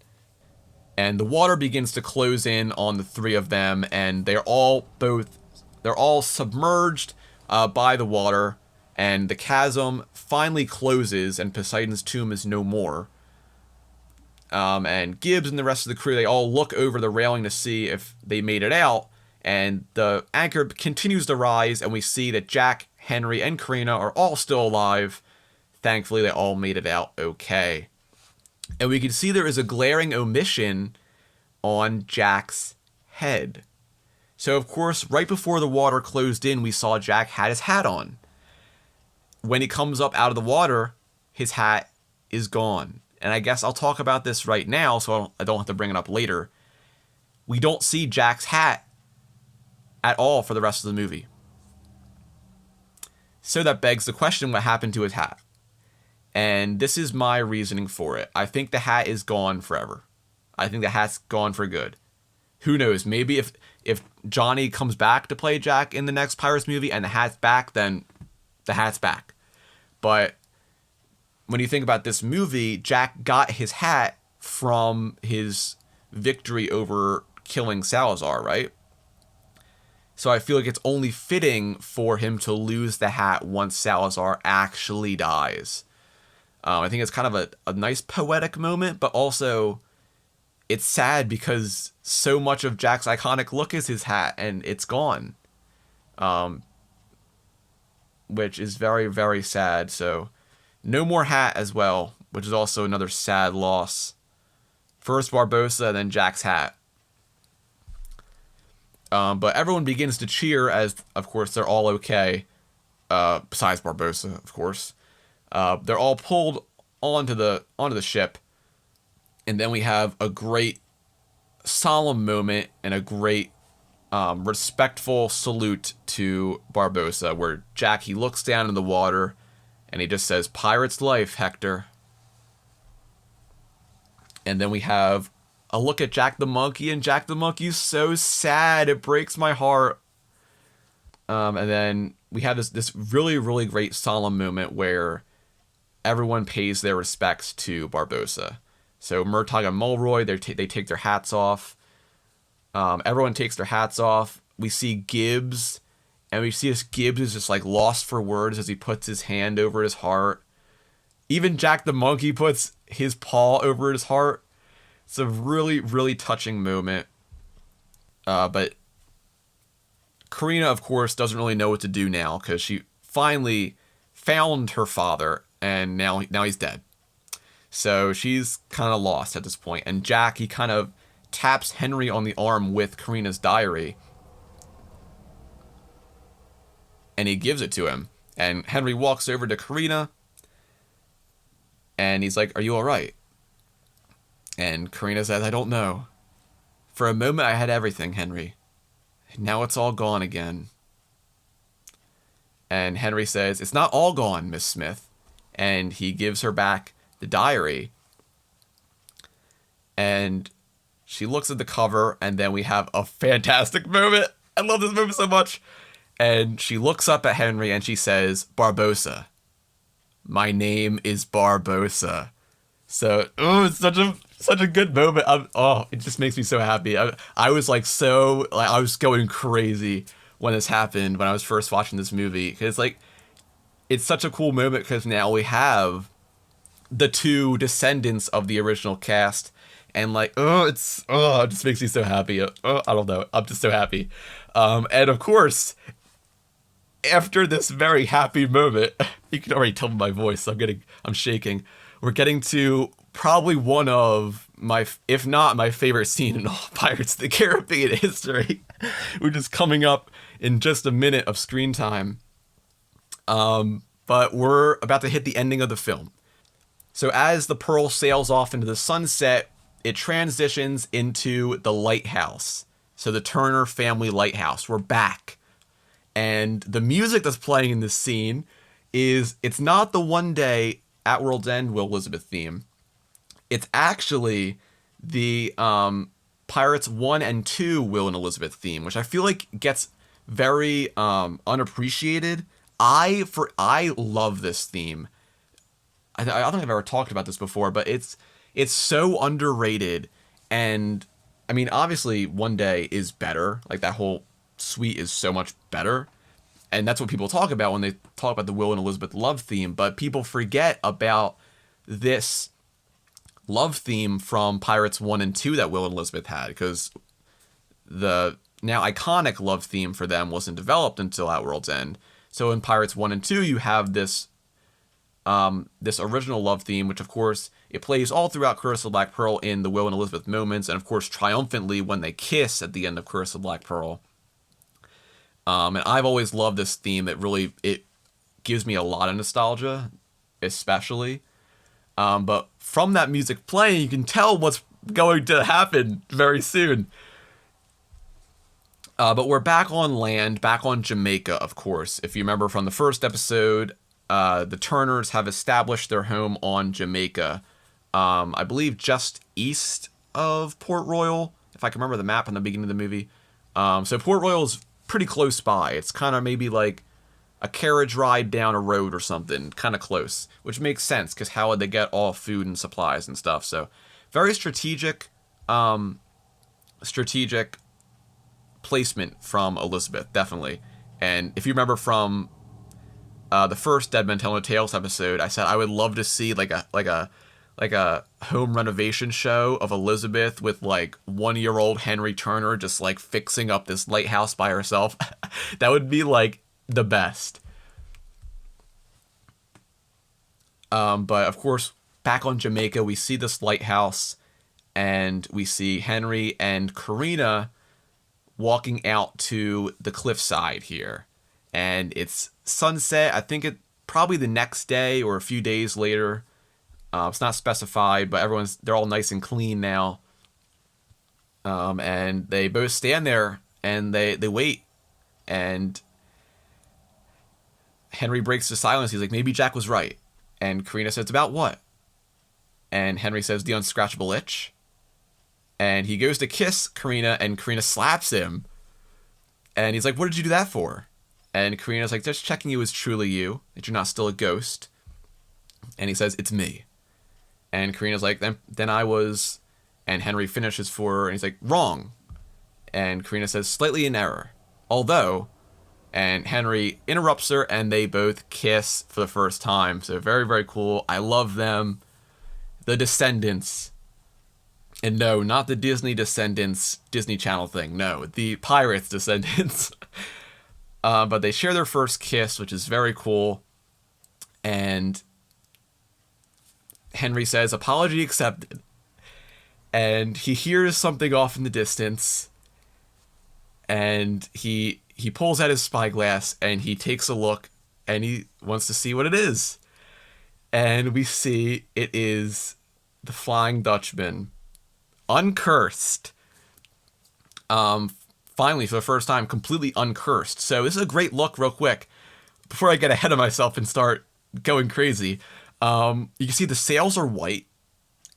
And the water begins to close in on the three of them, and they're all submerged by the water, and the chasm finally closes, and Poseidon's tomb is no more. And Gibbs and the rest of the crew, they all look over the railing to see if they made it out, and the anchor continues to rise, and we see that Jack, Henry, and Carina are all still alive. Thankfully, they all made it out okay. And we can see there is a glaring omission on Jack's head. So, of course, right before the water closed in, we saw Jack had his hat on. When he comes up out of the water, his hat is gone. And I guess I'll talk about this right now so I don't have to bring it up later. We don't see Jack's hat at all for the rest of the movie. So that begs the question, what happened to his hat? And this is my reasoning for it. I think the hat is gone forever. I think the hat's gone for good. Who knows? Maybe if Johnny comes back to play Jack in the next Pirates movie and the hat's back, then the hat's back. But when you think about this movie, Jack got his hat from his victory over killing Salazar, right? So I feel like it's only fitting for him to lose the hat once Salazar actually dies. I think it's kind of a nice poetic moment, but also it's sad because so much of Jack's iconic look is his hat, and it's gone. Which is very, very sad. So no more hat as well, which is also another sad loss. First Barbossa, then Jack's hat. But everyone begins to cheer as, of course, they're all okay. Besides Barbossa, of course. They're all pulled onto the ship. And then we have a great solemn moment and a great respectful salute to Barbossa, where Jack, he looks down in the water and he just says, "Pirate's life, Hector." And then we have a look at Jack the Monkey, and Jack the Monkey's so sad. It breaks my heart. And then we have this really, really great solemn moment where everyone pays their respects to Barbossa. So Murtagh and Mulroy, they take their hats off. Everyone takes their hats off. We see Gibbs, and we see this Gibbs is just like lost for words as he puts his hand over his heart. Even Jack the Monkey puts his paw over his heart. It's a really, really touching moment. But Carina, of course, doesn't really know what to do now because she finally found her father, and now he's dead. So she's kind of lost at this point. And Jack, he kind of taps Henry on the arm with Carina's diary, and he gives it to him. And Henry walks over to Carina, and he's like, "Are you all right?" And Carina says, "I don't know. For a moment I had everything, Henry. Now it's all gone again." And Henry says, "It's not all gone, Miss Smith." And he gives her back the diary. And she looks at the cover, and then we have a fantastic moment. I love this moment so much. And she looks up at Henry and she says, "Barbossa. My name is Barbossa." So, it's such a good moment. It just makes me so happy. I was like I was going crazy when this happened when I was first watching this movie because like it's such a cool moment because now we have the two descendants of the original cast and like it just makes me so happy. I don't know. I'm just so happy. And of course, after this very happy moment, you can already tell by my voice. I'm shaking. We're getting to probably one of my, if not my favorite scene in all Pirates of the Caribbean history, which is coming up in just a minute of screen time. But we're about to hit the ending of the film. So as the Pearl sails off into the sunset, it transitions into the lighthouse. So the Turner family lighthouse. We're back. And the music that's playing in this scene it's not the One Day at World's End Will Elizabeth theme. It's actually the Pirates 1 and 2 Will and Elizabeth theme, which I feel like gets very unappreciated. I love this theme. I don't think I've ever talked about this before, but it's so underrated. And I mean, obviously, One Day is better. Like that whole suite is so much better. And that's what people talk about when they talk about the Will and Elizabeth love theme. But people forget about this love theme from Pirates 1 and 2 that Will and Elizabeth had, because the now iconic love theme for them wasn't developed until At World's End. So in Pirates 1 and 2, you have this original love theme, which of course it plays all throughout Curse of Black Pearl in the Will and Elizabeth moments, and of course triumphantly when they kiss at the end of Curse of Black Pearl. And I've always loved this theme. It gives me a lot of nostalgia, especially. But from that music playing, you can tell what's going to happen very soon. But we're back on land, back on Jamaica, of course. If you remember from the first episode, the Turners have established their home on Jamaica. I believe just east of Port Royal, if I can remember the map in the beginning of the movie. So Port Royal is pretty close by. It's kind of maybe like a carriage ride down a road or something, kind of close, which makes sense because how would they get all food and supplies and stuff? So very strategic placement from Elizabeth, definitely. And if you remember from the first Dead Men Tell No Tales episode, I said I would love to see like a home renovation show of Elizabeth with like 1-year-old Henry Turner just like fixing up this lighthouse by herself. That would be like the best. But of course, back on Jamaica, we see this lighthouse and we see Henry and Carina walking out to the cliffside here. And it's sunset. I think it probably the next day or a few days later. It's not specified, but they're all nice and clean now. And they both stand there and they wait. And Henry breaks the silence. He's like, maybe Jack was right. And Carina says, about what? And Henry says, the unscratchable itch. And he goes to kiss Carina, and Carina slaps him. And he's like, what did you do that for? And Carina's like, just checking you is truly you, that you're not still a ghost. And he says, it's me. And Carina's like, then I was... And Henry finishes for her, and he's like, wrong. And Carina says, slightly in error. Although... And Henry interrupts her, and they both kiss for the first time. So very, very cool. I love them. The Descendants. And no, not the Disney Descendants Disney Channel thing. No, the Pirates Descendants. But they share their first kiss, which is very cool. And Henry says, apology accepted. And he hears something off in the distance. And he pulls out his spyglass and he takes a look and he wants to see what it is. And we see it is the Flying Dutchman, uncursed. Finally, for the first time, completely uncursed. So this is a great look real quick. Before I get ahead of myself and start going crazy, you can see the sails are white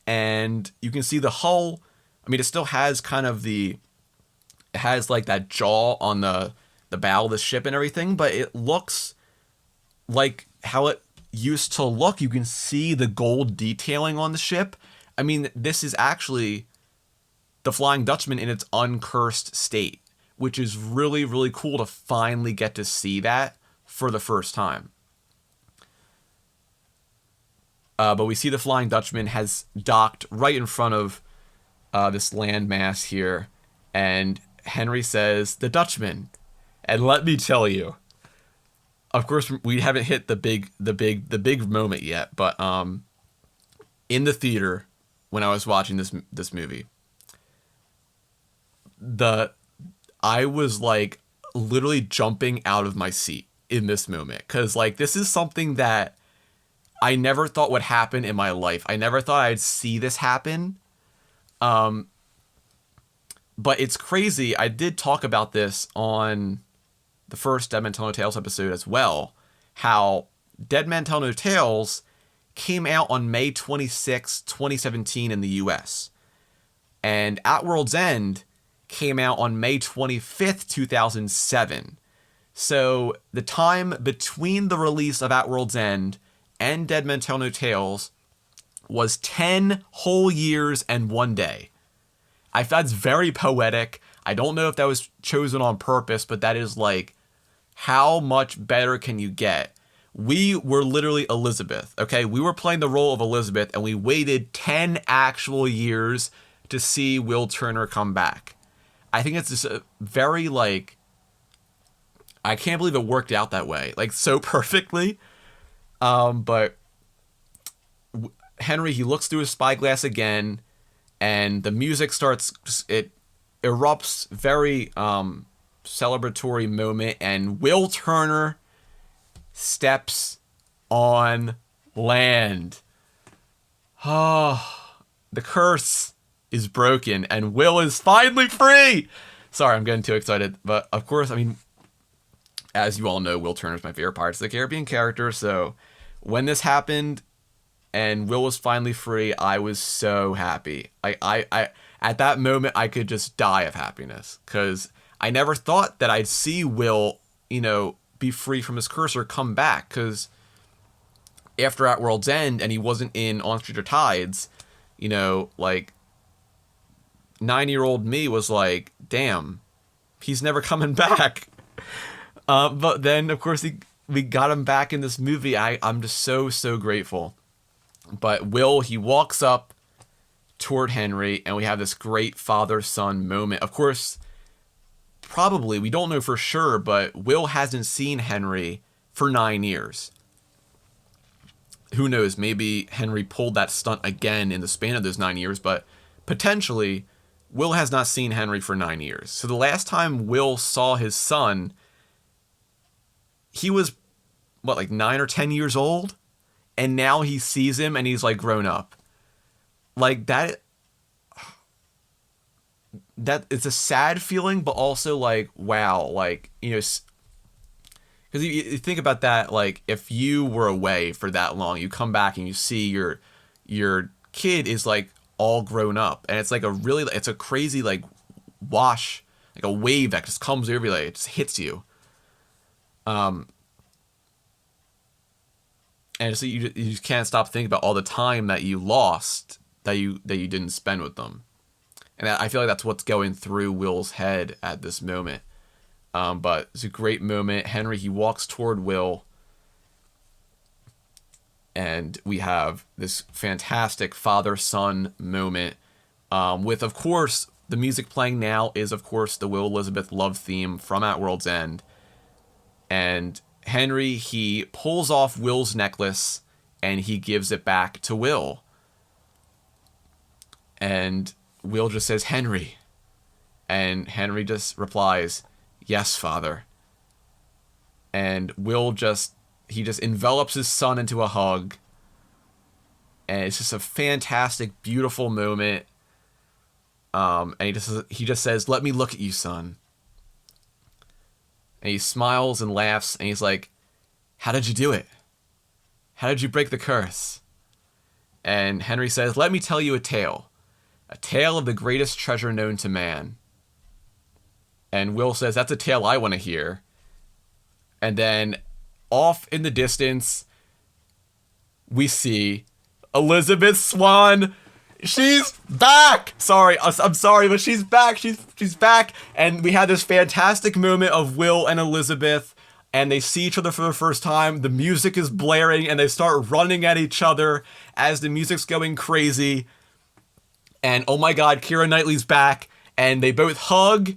and you can see the hull. I mean, it still has kind of it has like that jaw on the bow of the ship and everything, but it looks like how it used to look. You can see the gold detailing on the ship. I mean, this is actually the Flying Dutchman in its uncursed state, which is really, really cool to finally get to see that for the first time. But we see the Flying Dutchman has docked right in front of this landmass here, and Henry says, "The Dutchman." And let me tell you, of course, we haven't hit the big moment yet, but in the theater when I was watching this movie, I was like literally jumping out of my seat in this moment, because like this is something that I never thought would happen in my life. I never thought I'd see this happen. But it's crazy. I did talk about this on the first Dead Men Tell No Tales episode as well, how Dead Men Tell No Tales came out on May 26, 2017 in the US. And At World's End came out on May 25th, 2007. So the time between the release of At World's End and Dead Men Tell No Tales was 10 whole years and 1 day. I thought it's very poetic. I don't know if that was chosen on purpose, but that is like, how much better can you get? We were literally Elizabeth, okay? We were playing the role of Elizabeth, and we waited 10 actual years to see Will Turner come back. I think it's just a very, like, I can't believe it worked out that way, like, so perfectly. But Henry, he looks through his spyglass again, and the music starts, it erupts, very celebratory moment, and Will Turner steps on land. Oh, the curse is broken, and Will is finally free! Sorry, I'm getting too excited, but of course, I mean, as you all know, Will Turner's my favorite Pirates of the Caribbean character, so when this happened and Will was finally free, I was so happy. I at that moment, I could just die of happiness, because I never thought that I'd see Will, you know, be free from his curse or come back, because after At World's End and he wasn't in On Stranger Tides, you know, like, 9-year-old me was like, damn, he's never coming back. But then, of course, we got him back in this movie. I'm just so grateful. But Will, he walks up toward Henry, and we have this great father-son moment. Of course, probably, we don't know for sure, but Will hasn't seen Henry for 9 years. Who knows, maybe Henry pulled that stunt again in the span of those 9 years, but potentially, Will has not seen Henry for 9 years. So the last time Will saw his son, he was, what, like 9 or 10 years old? And now he sees him and he's like grown up. Like that it's a sad feeling, but also like, wow, like, you know, because you think about that, like if you were away for that long, you come back and you see your kid is like all grown up, and it's like it's a crazy like wash, like a wave that just comes over you, like it just hits you. And so you just can't stop thinking about all the time that you lost, that you didn't spend with them. And I feel like that's what's going through Will's head at this moment. But it's a great moment. Henry, he walks toward Will, and we have this fantastic father-son moment with, of course, the music playing now is, of course, the Will Elizabeth love theme from At World's End. And Henry, he pulls off Will's necklace, and he gives it back to Will. And Will just says, "Henry." And Henry just replies, "Yes, father." And Will he just envelops his son into a hug. And it's just a fantastic, beautiful moment. And he just says, "Let me look at you, son." And he smiles and laughs, and he's like, "How did you do it? How did you break the curse?" And Henry says, "Let me tell you a tale of the greatest treasure known to man." And Will says, "That's a tale I want to hear." And then off in the distance, we see Elizabeth Swann She's back. Sorry, I'm sorry, but she's back. She's back, and we had this fantastic moment of Will and Elizabeth, and they see each other for the first time. The music is blaring, and they start running at each other as the music's going crazy. And oh my God, Keira Knightley's back, and they both hug.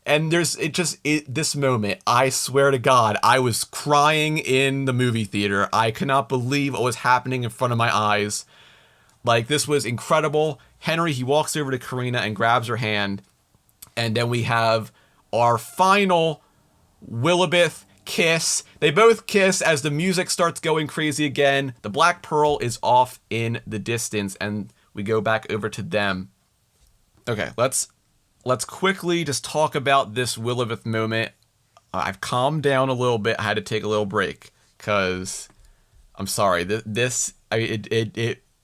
And this moment, I swear to God, I was crying in the movie theater. I could not believe what was happening in front of my eyes. Like, this was incredible. Henry, he walks over to Carina and grabs her hand. And then we have our final Willabeth kiss. They both kiss as the music starts going crazy again. The Black Pearl is off in the distance, and we go back over to them. Okay, let's quickly just talk about this Willabeth moment. I've calmed down a little bit. I had to take a little break because I'm sorry.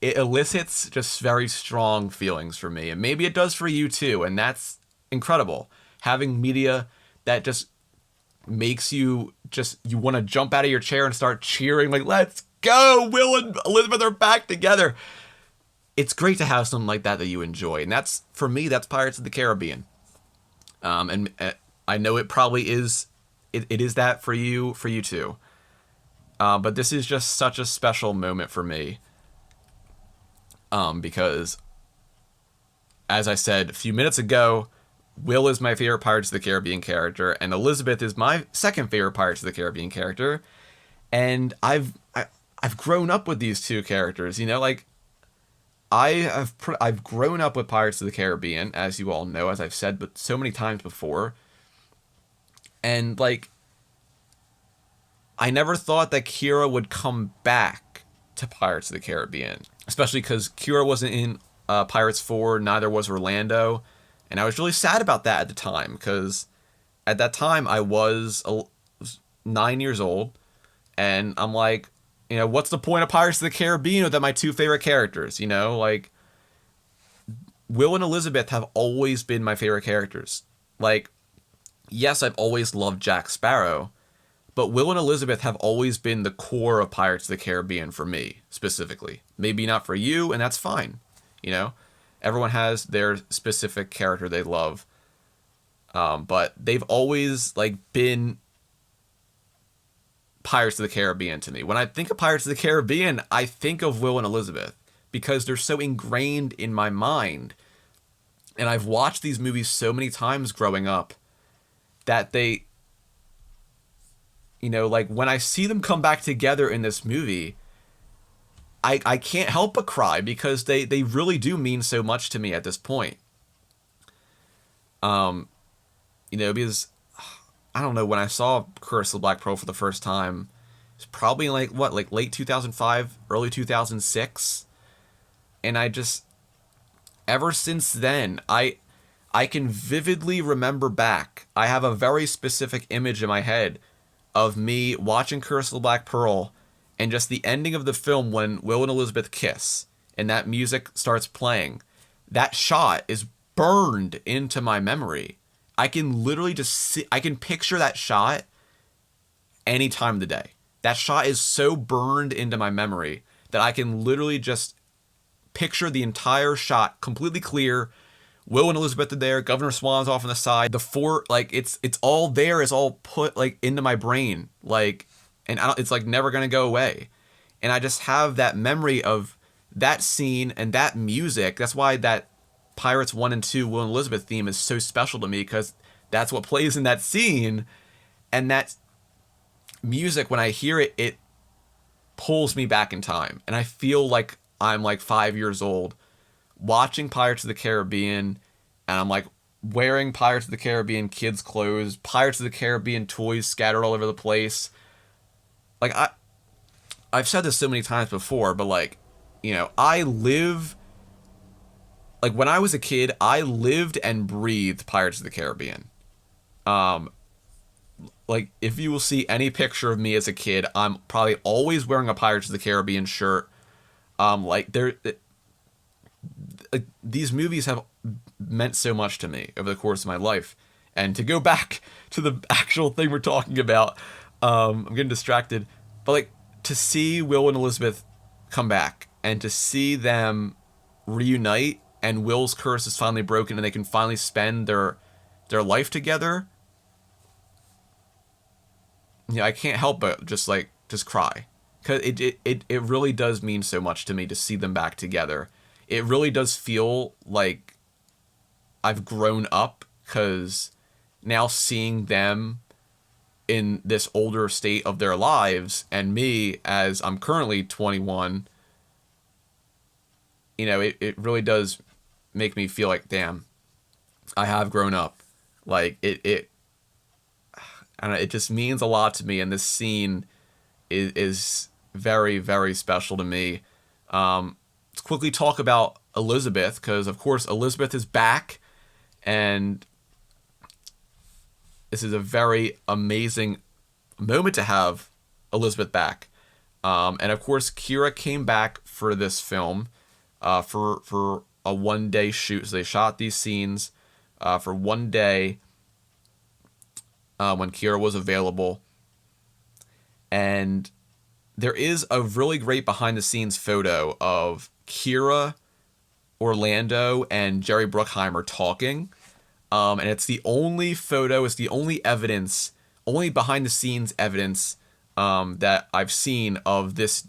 It elicits just very strong feelings for me, and maybe it does for you too. And that's incredible. Having media that just makes you want to jump out of your chair and start cheering, like, let's go, Will and Elizabeth are back together. It's great to have something like that you enjoy, and that's, for me, that's Pirates of the Caribbean. And I know it probably is. It is that for you too. But this is just such a special moment for me. Because, as I said a few minutes ago, Will is my favorite Pirates of the Caribbean character, and Elizabeth is my second favorite Pirates of the Caribbean character. And I've grown up with these two characters. You know, like, I've grown up with Pirates of the Caribbean, as you all know, as I've said but so many times before. And, like, I never thought that Keira would come back to Pirates of the Caribbean, especially because Keira wasn't in Pirates 4, neither was Orlando, and I was really sad about that at the time, because at that time I was 9 years old, and I'm like, you know, what's the point of Pirates of the Caribbean without my two favorite characters? You know, like, Will and Elizabeth have always been my favorite characters. Like, yes, I've always loved Jack Sparrow, but Will and Elizabeth have always been the core of Pirates of the Caribbean for me, specifically. Maybe not for you, and that's fine. You know, everyone has their specific character they love. But they've always, like, been Pirates of the Caribbean to me. When I think of Pirates of the Caribbean, I think of Will and Elizabeth because they're so ingrained in my mind. And I've watched these movies so many times growing up that they, you know, like, when I see them come back together in this movie, I can't help but cry because they really do mean so much to me at this point. You know, because I don't know, when I saw Curse of the Black Pearl for the first time, it's probably like late 2005, early 2006. And I just, ever since then, I can vividly remember back. I have a very specific image in my head of me watching Curse of the Black Pearl and just the ending of the film when Will and Elizabeth kiss and that music starts playing. That shot is burned into my memory. I can literally just see, I can picture that shot any time of the day. That shot is so burned into my memory that I can literally just picture the entire shot completely clear. Will and Elizabeth are there, Governor Swan's off on the side. The fort, like, it's all there, it's all put, like, into my brain, like, and it's like never gonna go away. And I just have that memory of that scene and that music. That's why that Pirates 1 and 2 Will and Elizabeth theme is so special to me, because that's what plays in that scene, and that music, when I hear it, it pulls me back in time, and I feel like I'm like 5 years old watching Pirates of the Caribbean, and I'm like wearing Pirates of the Caribbean kids clothes, Pirates of the Caribbean toys scattered all over the place. Like, I've said this so many times before, but, like, you know, like, when I was a kid, I lived and breathed Pirates of the Caribbean. Like, if you will see any picture of me as a kid, I'm probably always wearing a Pirates of the Caribbean shirt. These movies have meant so much to me over the course of my life. And to go back to the actual thing we're talking about, I'm getting distracted, but, like, to see Will and Elizabeth come back and to see them reunite and Will's curse is finally broken and they can finally spend their life together, I can't help but just cry. Because it really does mean so much to me to see them back together. It really does feel like I've grown up, because now seeing them in this older state of their lives, and me as I'm currently 21, it really does make me feel like, damn, I have grown up. Like I don't know, it just means a lot to me, and this scene is very, very special to me. Let's quickly talk about Elizabeth, because of course Elizabeth is back, and this is a very amazing moment to have Elizabeth back. And of course Kira came back for this film for a one-day shoot. So they shot these scenes for one day when Kira was available. And there is a really great behind-the-scenes photo of Kira, Orlando, and Jerry Bruckheimer talking. And it's the only photo, it's the only evidence, only behind-the-scenes evidence that I've seen of this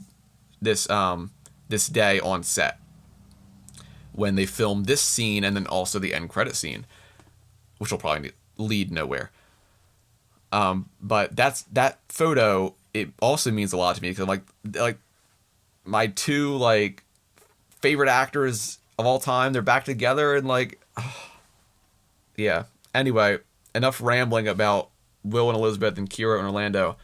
day on set, when they filmed this scene and then also the end credit scene, which will probably lead nowhere. But that photo, it also means a lot to me, because like my two favorite actors of all time, they're back together, and yeah. Anyway, enough rambling about Will and Elizabeth and Kira and Orlando.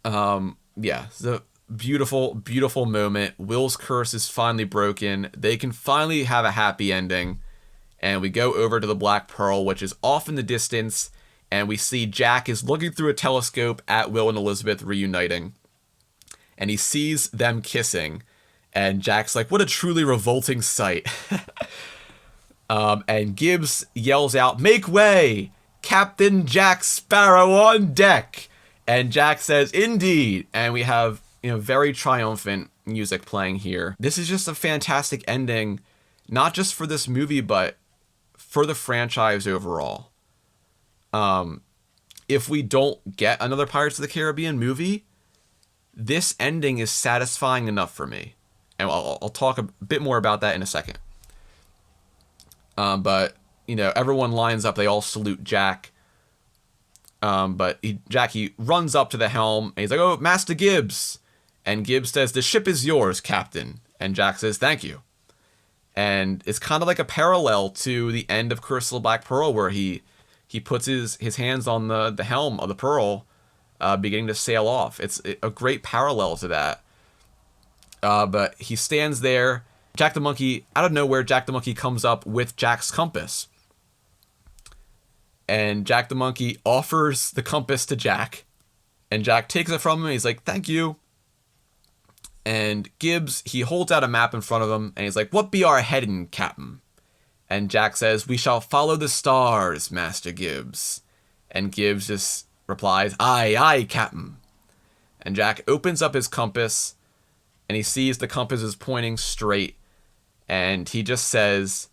Yeah, it's a beautiful, beautiful moment. Will's curse is finally broken. They can finally have a happy ending. And we go over to the Black Pearl, which is off in the distance, and we see Jack is looking through a telescope at Will and Elizabeth reuniting. And he sees them kissing. And Jack's like, what a truly revolting sight. And Gibbs yells out, "Make way! Captain Jack Sparrow on deck!" And Jack says, "Indeed!" And we have, very triumphant music playing here. This is just a fantastic ending, not just for this movie, but for the franchise overall. If we don't get another Pirates of the Caribbean movie, this ending is satisfying enough for me. And I'll talk a bit more about that in a second. But, everyone lines up. They all salute Jack. But Jack runs up to the helm, and he's like, "Oh, Master Gibbs." And Gibbs says, "The ship is yours, Captain." And Jack says, "Thank you." And it's kind of like a parallel to the end of Curse of the Black Pearl, where he puts his hands on the helm of the Pearl, beginning to sail off. It's a great parallel to that. But he stands there. Jack the Monkey, out of nowhere, Jack the Monkey comes up with Jack's compass. And Jack the Monkey offers the compass to Jack. And Jack takes it from him. He's like, "Thank you." And Gibbs, he holds out a map in front of him. And he's like, "What be our heading, Captain?" And Jack says, "We shall follow the stars, Master Gibbs." And Gibbs just replies, "Aye, aye, Captain." And Jack opens up his compass. And he sees the compass is pointing straight. And he just says,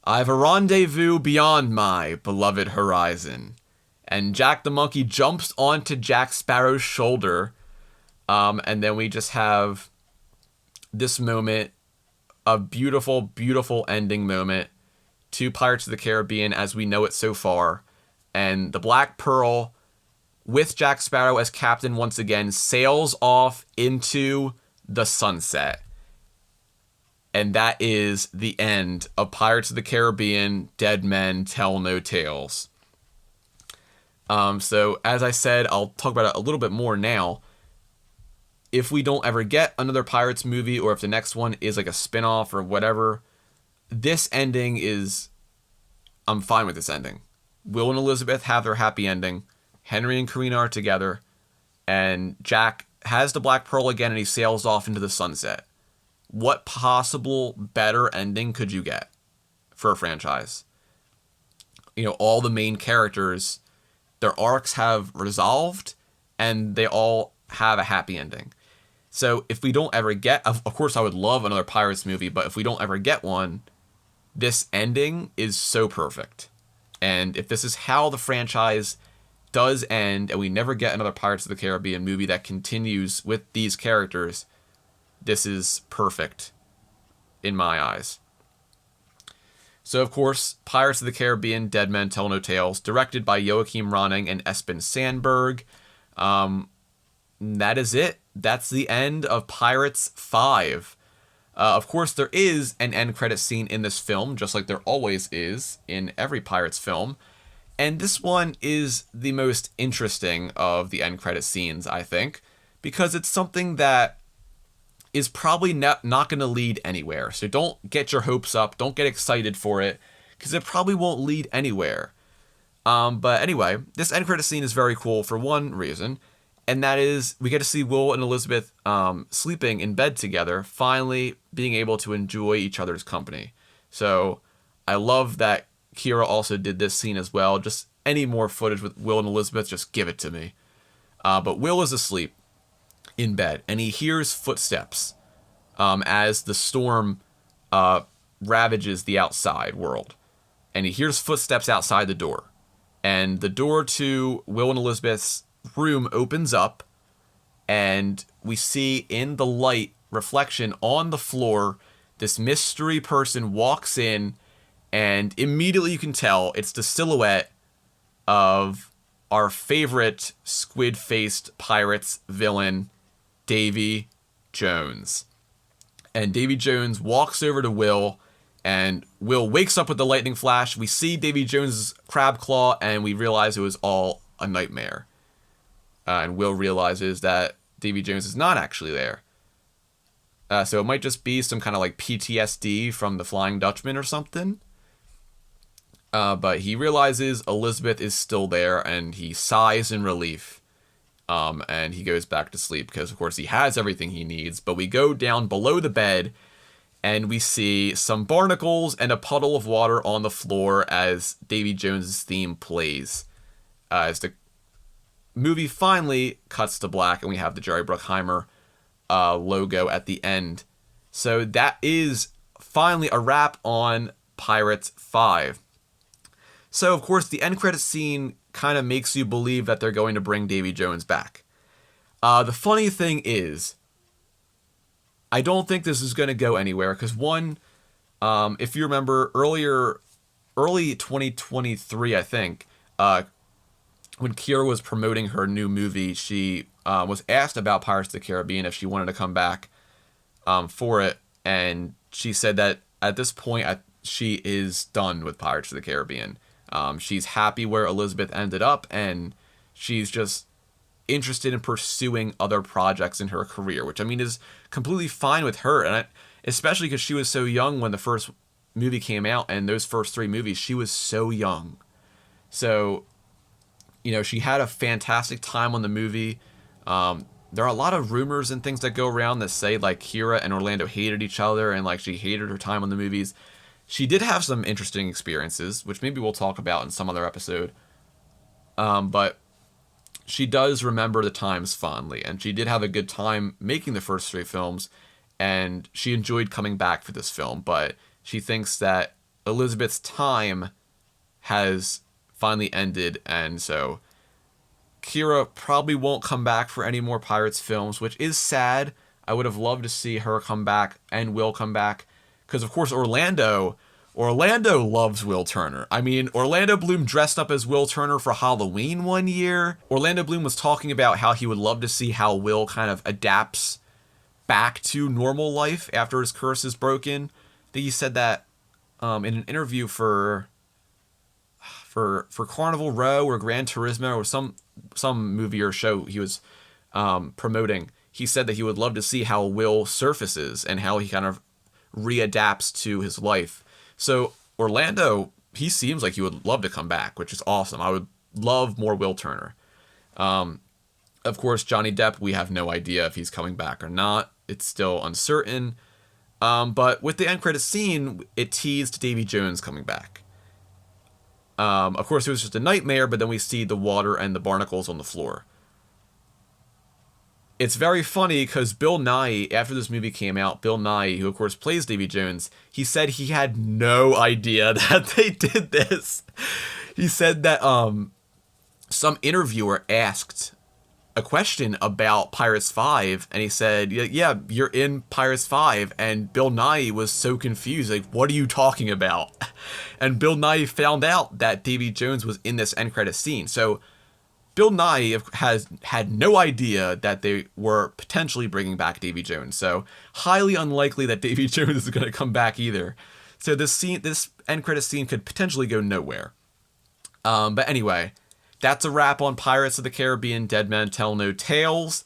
"I've a rendezvous beyond my beloved horizon." And Jack the Monkey jumps onto Jack Sparrow's shoulder. And then we just have this moment, a beautiful, beautiful ending moment to Pirates of the Caribbean as we know it so far. And the Black Pearl, with Jack Sparrow as captain once again, sails off into the sunset. And that is the end of Pirates of the Caribbean, Dead Men Tell No Tales. So, as I said, I'll talk about it a little bit more now. If we don't ever get another Pirates movie, or if the next one is like a spin-off or whatever, this ending is... I'm fine with this ending. Will and Elizabeth have their happy ending. Henry and Carina are together. And Jack has the Black Pearl again, and he sails off into the sunset. What possible better ending could you get for a franchise? All the main characters, their arcs have resolved, and they all have a happy ending. So if we don't ever get, of course I would love another Pirates movie, but if we don't ever get one, this ending is so perfect. And if this is how the franchise does end, and we never get another Pirates of the Caribbean movie that continues with these characters, this is perfect in my eyes. So, of course, Pirates of the Caribbean, Dead Men Tell No Tales, directed by Joachim Ronning and Espen Sandberg. That is it. That's the end of Pirates 5. Of course, there is an end credit scene in this film, just like there always is in every Pirates film. And this one is the most interesting of the end credit scenes, I think, because it's something that is probably not going to lead anywhere. So don't get your hopes up. Don't get excited for it, because it probably won't lead anywhere. But anyway, this end credit scene is very cool for one reason, and that is we get to see Will and Elizabeth sleeping in bed together, finally being able to enjoy each other's company. So I love that Kira also did this scene as well. Just any more footage with Will and Elizabeth, just give it to me. But Will is asleep in bed, and he hears footsteps as the storm ravages the outside world. And he hears footsteps outside the door. And the door to Will and Elizabeth's room opens up, and we see in the light reflection on the floor, this mystery person walks in, and immediately you can tell it's the silhouette of our favorite squid-faced pirates villain, Davy Jones. And Davy Jones walks over to Will, and Will wakes up with the lightning flash. We see Davy Jones' crab claw, and we realize it was all a nightmare. And Will realizes that Davy Jones is not actually there. So it might just be some kind of like PTSD from the Flying Dutchman or something. But he realizes Elizabeth is still there, and he sighs in relief. And he goes back to sleep because, of course, he has everything he needs. But we go down below the bed, and we see some barnacles and a puddle of water on the floor as Davy Jones' theme plays. As the movie finally cuts to black, and we have the Jerry Bruckheimer logo at the end. So that is finally a wrap on Pirates 5. So, of course, the end credits scene kind of makes you believe that they're going to bring Davy Jones back. The funny thing is, I don't think this is going to go anywhere, because one, if you remember early 2023, I think, when Kira was promoting her new movie, she was asked about Pirates of the Caribbean if she wanted to come back for it, and she said that at this point she is done with Pirates of the Caribbean. She's happy where Elizabeth ended up, and she's just interested in pursuing other projects in her career, which I mean is completely fine with her, and especially because she was so young when the first movie came out, and those first 3 movies, she was so young. So, you know, she had a fantastic time on the movie. There are a lot of rumors and things that go around that say like Kira and Orlando hated each other, and like she hated her time on the movies. She did have some interesting experiences, which maybe we'll talk about in some other episode. But she does remember the times fondly, and she did have a good time making the first 3 films, and she enjoyed coming back for this film, but she thinks that Elizabeth's time has finally ended, and so Kira probably won't come back for any more Pirates films, which is sad. I would have loved to see her come back and Will come back, because of course Orlando loves Will Turner. I mean, Orlando Bloom dressed up as Will Turner for Halloween one year. Orlando Bloom was talking about how he would love to see how Will kind of adapts back to normal life after his curse is broken. I think he said that in an interview for Carnival Row or Gran Turismo or some movie or show he was promoting. He said that he would love to see how Will surfaces and how he kind of readapts to his life. So Orlando, he seems like he would love to come back, which is awesome. I would love more Will Turner. Of course, Johnny Depp, we have no idea if he's coming back or not. It's still uncertain. But with the end credits scene, it teased Davy Jones coming back. Of course, it was just a nightmare, but then we see the water and the barnacles on the floor. it's very funny because Bill Nighy, after this movie came out, Bill Nighy, who of course plays Davy Jones, he said he had no idea that they did this. He said that some interviewer asked a question about Pirates 5, and he said, yeah, you're in Pirates 5, and Bill Nighy was so confused, like, what are you talking about? And Bill Nighy found out that Davy Jones was in this end credit scene. So Bill Nighy has had no idea that they were potentially bringing back Davy Jones. So highly unlikely that Davy Jones is going to come back either. So this end credit scene could potentially go nowhere. But anyway, that's a wrap on Pirates of the Caribbean, Dead Men Tell No Tales.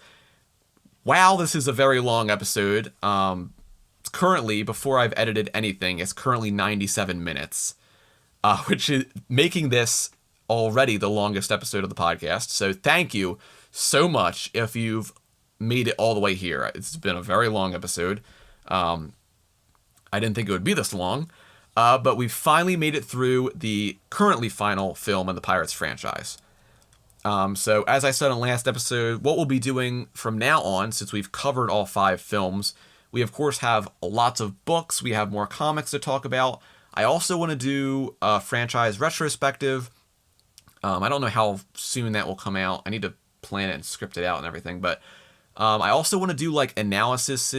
Wow, this is a very long episode. Currently, before I've edited anything, it's currently 97 minutes, which is making this already the longest episode of the podcast. So thank you so much if you've made it all the way here. It's been a very long episode. I didn't think it would be this long. But we've finally made it through the currently final film in the Pirates franchise. So as I said in the last episode, what we'll be doing from now on, since we've covered all 5 films, we of course have lots of books, we have more comics to talk about. I also want to do a franchise retrospective. I don't know how soon that will come out. I need to plan it and script it out and everything, but I also want to do like analyses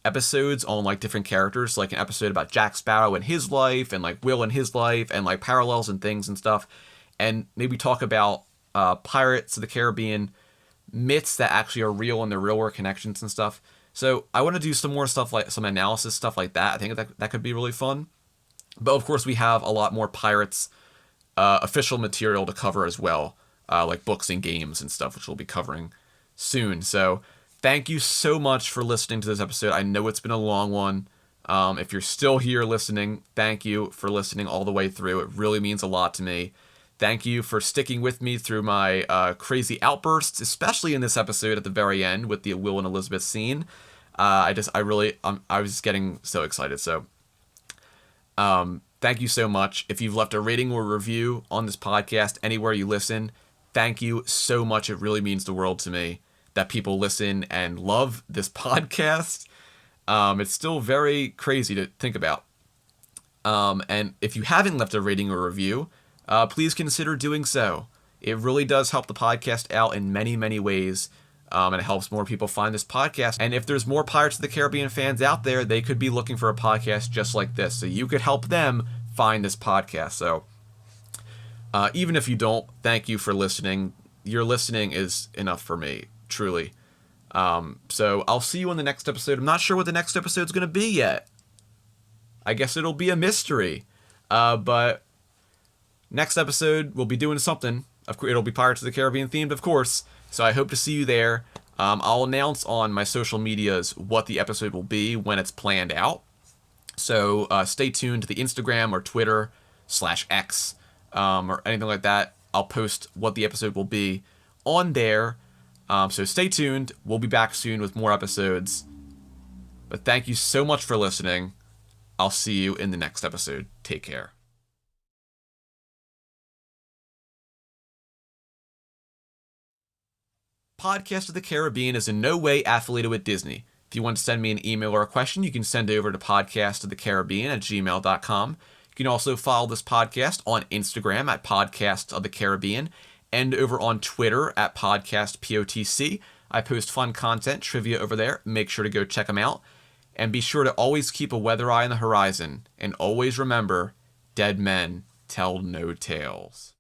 episodes on like different characters, like an episode about Jack Sparrow and his life, and like Will and his life, and like parallels and things and stuff, and maybe talk about Pirates of the Caribbean myths that actually are real and their real world connections and stuff. So I want to do some more stuff, like some analysis stuff like that. I think that could be really fun. But of course we have a lot more Pirates official material to cover as well, like books and games and stuff, which we'll be covering soon. So thank you so much for listening to this episode. I know it's been a long one. If you're still here listening, thank you for listening all the way through. It really means a lot to me. Thank you for sticking with me through my crazy outbursts, especially in this episode at the very end with the Will and Elizabeth scene. I was just getting so excited. So thank you so much. If you've left a rating or review on this podcast anywhere you listen, thank you so much. It really means the world to me that people listen and love this podcast. It's still very crazy to think about. And if you haven't left a rating or review, please consider doing so. It really does help the podcast out in many, many ways. And it helps more people find this podcast. And if there's more Pirates of the Caribbean fans out there, they could be looking for a podcast just like this. So you could help them find this podcast. So even if you don't, thank you for listening. Your listening is enough for me, truly. So I'll see you on the next episode. I'm not sure what the next episode's going to be yet. I guess it'll be a mystery. But next episode, we'll be doing something. Of course, it'll be Pirates of the Caribbean themed, of course. So I hope to see you there. I'll announce on my social medias what the episode will be when it's planned out. So stay tuned to the Instagram or Twitter /X or anything like that. I'll post what the episode will be on there. So stay tuned. We'll be back soon with more episodes. But thank you so much for listening. I'll see you in the next episode. Take care. Podcast of the Caribbean is in no way affiliated with Disney. If you want to send me an email or a question, you can send it over to podcastofthecaribbean@gmail.com. You can also follow this podcast on Instagram at Podcast of the Caribbean and over on Twitter at PodcastPOTC. I post fun content, trivia over there. Make sure to go check them out. And be sure to always keep a weather eye on the horizon. And always remember, dead men tell no tales.